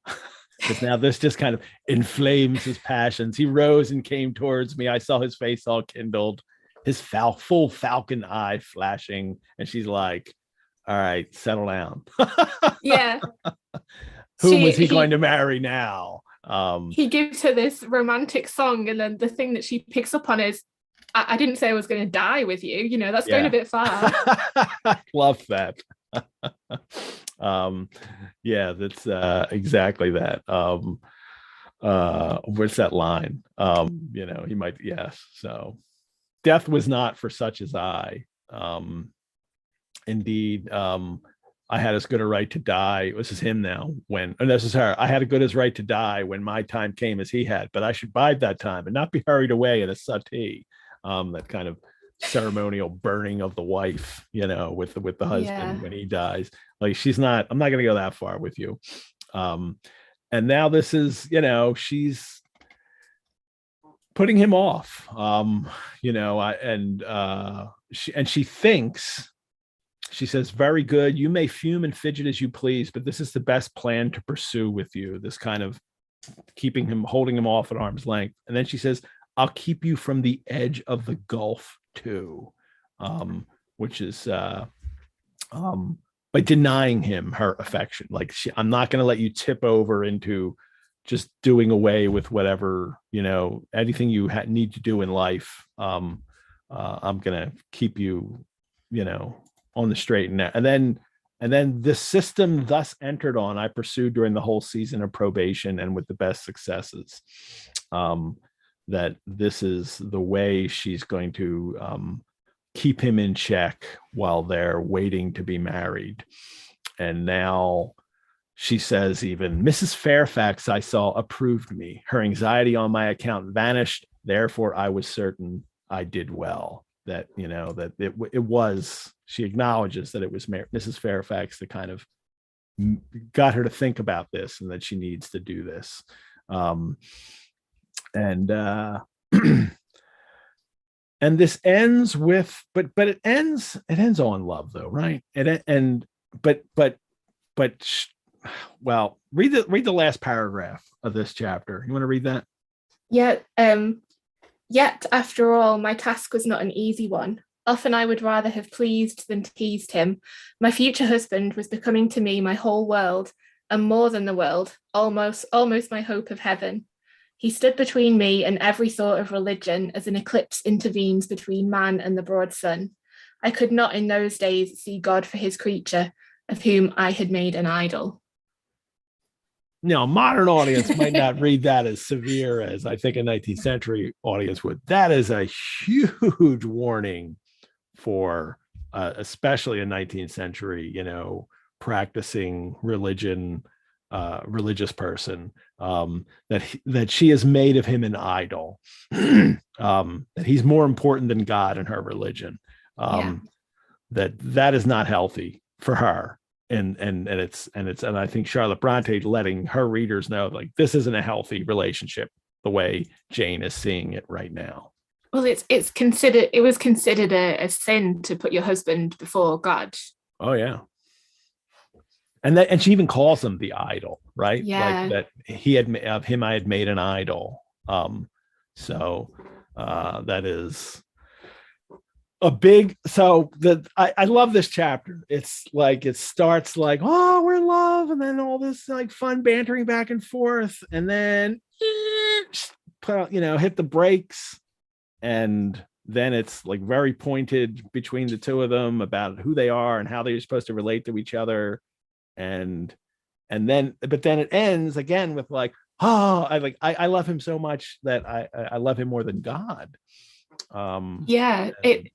Speaker 1: Because now this just kind of inflames his passions. He rose and came towards me. I saw his face all kindled, his full falcon eye flashing. And she's like, all right, settle down. Whom was he going to marry now?
Speaker 2: He gives her this romantic song, and then the thing that she picks up on is, I didn't say I was going to die with you. That's going a bit far.
Speaker 1: I love that. That's exactly that. Where's that line? He might, yes. So death was not for such as I. Indeed, I had as good a right to die. This is him now. This is her. I had a good as right to die when my time came as he had, but I should bide that time and not be hurried away in a suttee. That kind of ceremonial burning of the wife, with the husband when he dies. Like I'm not going to go that far with you. And now this is, she's putting him off. She thinks. She says, very good. You may fume and fidget as you please, but this is the best plan to pursue with you. This kind of holding him off at arm's length. And then she says, I'll keep you from the edge of the gulf too, which is by denying him her affection. Like I'm not going to let you tip over into just doing away with whatever, anything you need to do in life. I'm going to keep you, on the straight and narrow. And then the system thus entered on, I pursued during the whole season of probation and with the best successes. That this is the way she's going to keep him in check while they're waiting to be married. And now she says, even Mrs. Fairfax, I saw, approved me. Her anxiety on my account vanished. Therefore, I was certain I did well. That, that it was, she acknowledges that it was Mrs. Fairfax that kind of got her to think about this and that she needs to do this. And this ends with, but it ends on love though, right? Well, read the last paragraph of this chapter. You want to read that?
Speaker 2: Yeah. Yet, after all, my task was not an easy one. Often I would rather have pleased than teased him. My future husband was becoming to me my whole world, and more than the world, almost my hope of heaven. He stood between me and every sort of religion as an eclipse intervenes between man and the broad sun. I could not in those days see God for his creature, of whom I had made an idol.
Speaker 1: Now, a modern audience might not read that as severe as I think a 19th century audience would. That is a huge warning for especially a 19th century, practicing religion, religious person, that she has made of him an idol, that he's more important than God in her religion, that is not healthy for her. And I think Charlotte Brontë letting her readers know, like, this isn't a healthy relationship the way Jane is seeing it right now.
Speaker 2: Well, it was considered a sin to put your husband before God.
Speaker 1: Oh yeah. And she even calls him the idol, right?
Speaker 2: Yeah.
Speaker 1: Like that of him I had made an idol. So that is a big, I love this chapter. It's like, it starts like, oh, we're in love, and then all this like fun bantering back and forth, and then hit the brakes, and then it's like very pointed between the two of them about who they are and how they're supposed to relate to each other, but then it ends again with like, oh, I love him so much that I love him more than God.
Speaker 2: It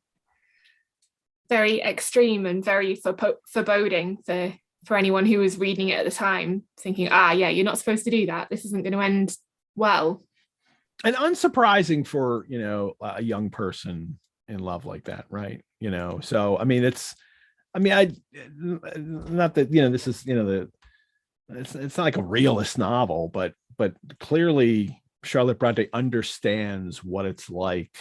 Speaker 2: very extreme and very foreboding for anyone who was reading it at the time, thinking, you're not supposed to do that. This isn't going to end well.
Speaker 1: And unsurprising for, a young person in love like that, right? So, I mean, this is, it's not like a realist novel, but clearly Charlotte Brontë understands what it's like,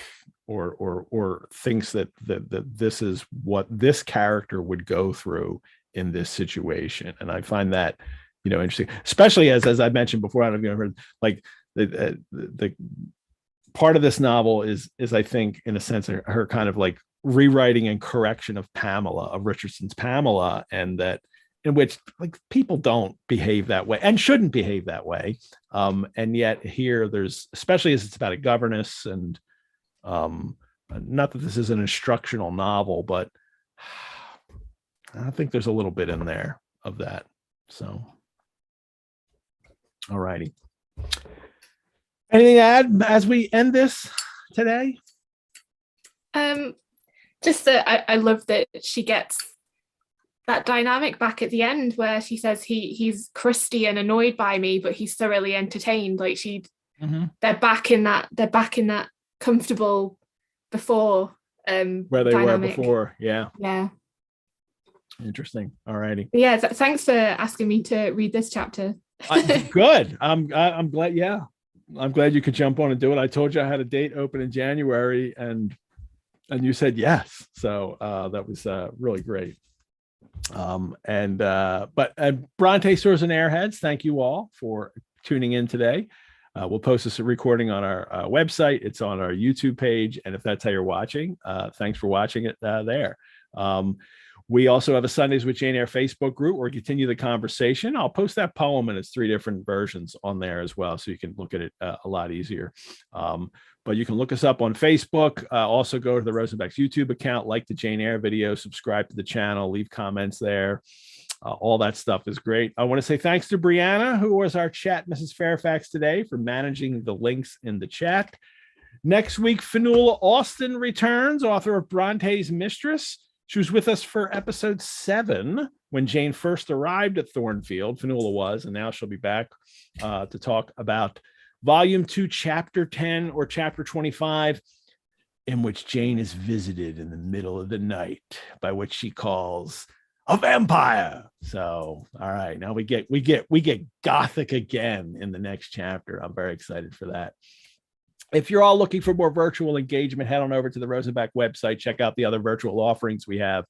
Speaker 1: or thinks that this is what this character would go through in this situation. And I find that, interesting, especially as I mentioned before, I don't know if you heard, like the part of this novel is I think, in a sense, her kind of like rewriting and correction of Richardson's Pamela, and that in which like people don't behave that way and shouldn't behave that way. And yet here there's, especially as it's about a governess, and not that this is an instructional novel, but I think there's a little bit in there of that. So, all righty. Anything to add as we end this today?
Speaker 2: just that I love that she gets that dynamic back at the end where she says he's crusty and annoyed by me, but he's thoroughly entertained. Like they're back in that comfortable before
Speaker 1: where they
Speaker 2: dynamic.
Speaker 1: were before. Yeah.
Speaker 2: Yeah.
Speaker 1: Interesting. All righty.
Speaker 2: Yeah. Thanks for asking me to read this chapter.
Speaker 1: Good. I'm glad. Yeah. I'm glad you could jump on and do it. I told you I had a date open in January and you said yes. So that was really great. But Brontë Stores and Airheads, thank you all for tuning in today. We'll post this recording on our website. It's on our YouTube page. And if that's how you're watching, thanks for watching it there. We also have a Sundays with Jane Eyre Facebook group where we continue the conversation. I'll post that poem in its 3 different versions on there as well, so you can look at it a lot easier. But you can look us up on Facebook. Also go to the Rosenbach's YouTube account, like the Jane Eyre video, subscribe to the channel, leave comments there. All that stuff is great. I want to say thanks to Brianna, who was our chat Mrs. Fairfax today, for managing the links in the chat. Next week, Fionnuala Austin returns, author of Bronte's Mistress. She was with us for episode 7 when Jane first arrived at Thornfield. Fionnuala was, and now she'll be back to talk about Volume 2, Chapter 10 or Chapter 25, in which Jane is visited in the middle of the night by what she calls a vampire. So, all right, now we get gothic again in the next chapter. I'm very excited for that. If you're all looking for more virtual engagement, head on over to the Rosenbach website. Check out the other virtual offerings we have.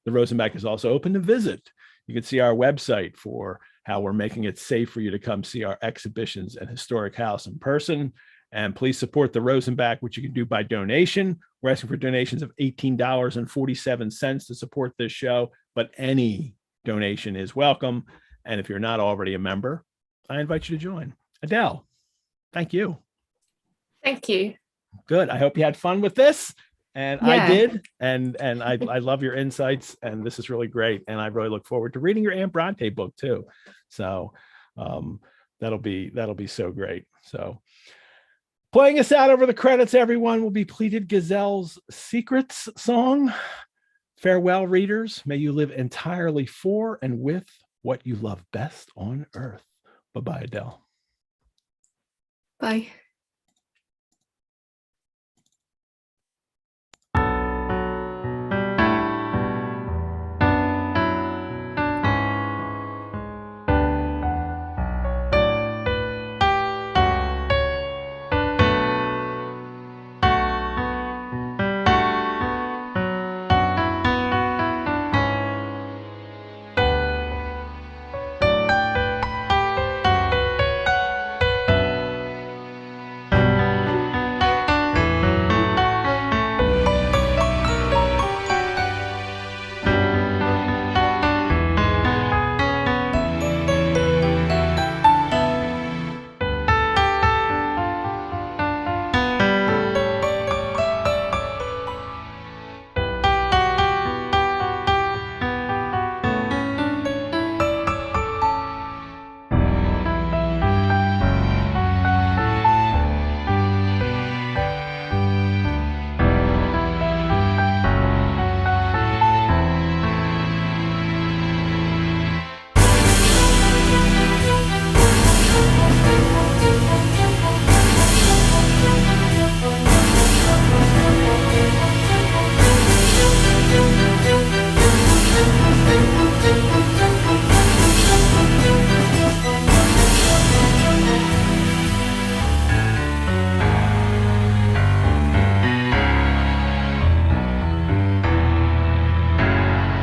Speaker 1: The Rosenbach is also open to visit. You can see our website for how we're making it safe for you to come see our exhibitions and historic house in person. And please support the Rosenbach, which you can do by donation. We're asking for donations of $18.47 to support this show, but any donation is welcome. And if you're not already a member, I invite you to join. Adele, thank you.
Speaker 2: Thank you.
Speaker 1: Good. I hope you had fun with this. And yeah. I did. And I love your insights. And this is really great. And I really look forward to reading your Aunt Brontë book too. So that'll be so great. So playing us out over the credits, everyone, will be Pleated Gazelle's Secrets song. Farewell, readers. May you live entirely for and with what you love best on earth. Bye-bye, Adele.
Speaker 2: Bye.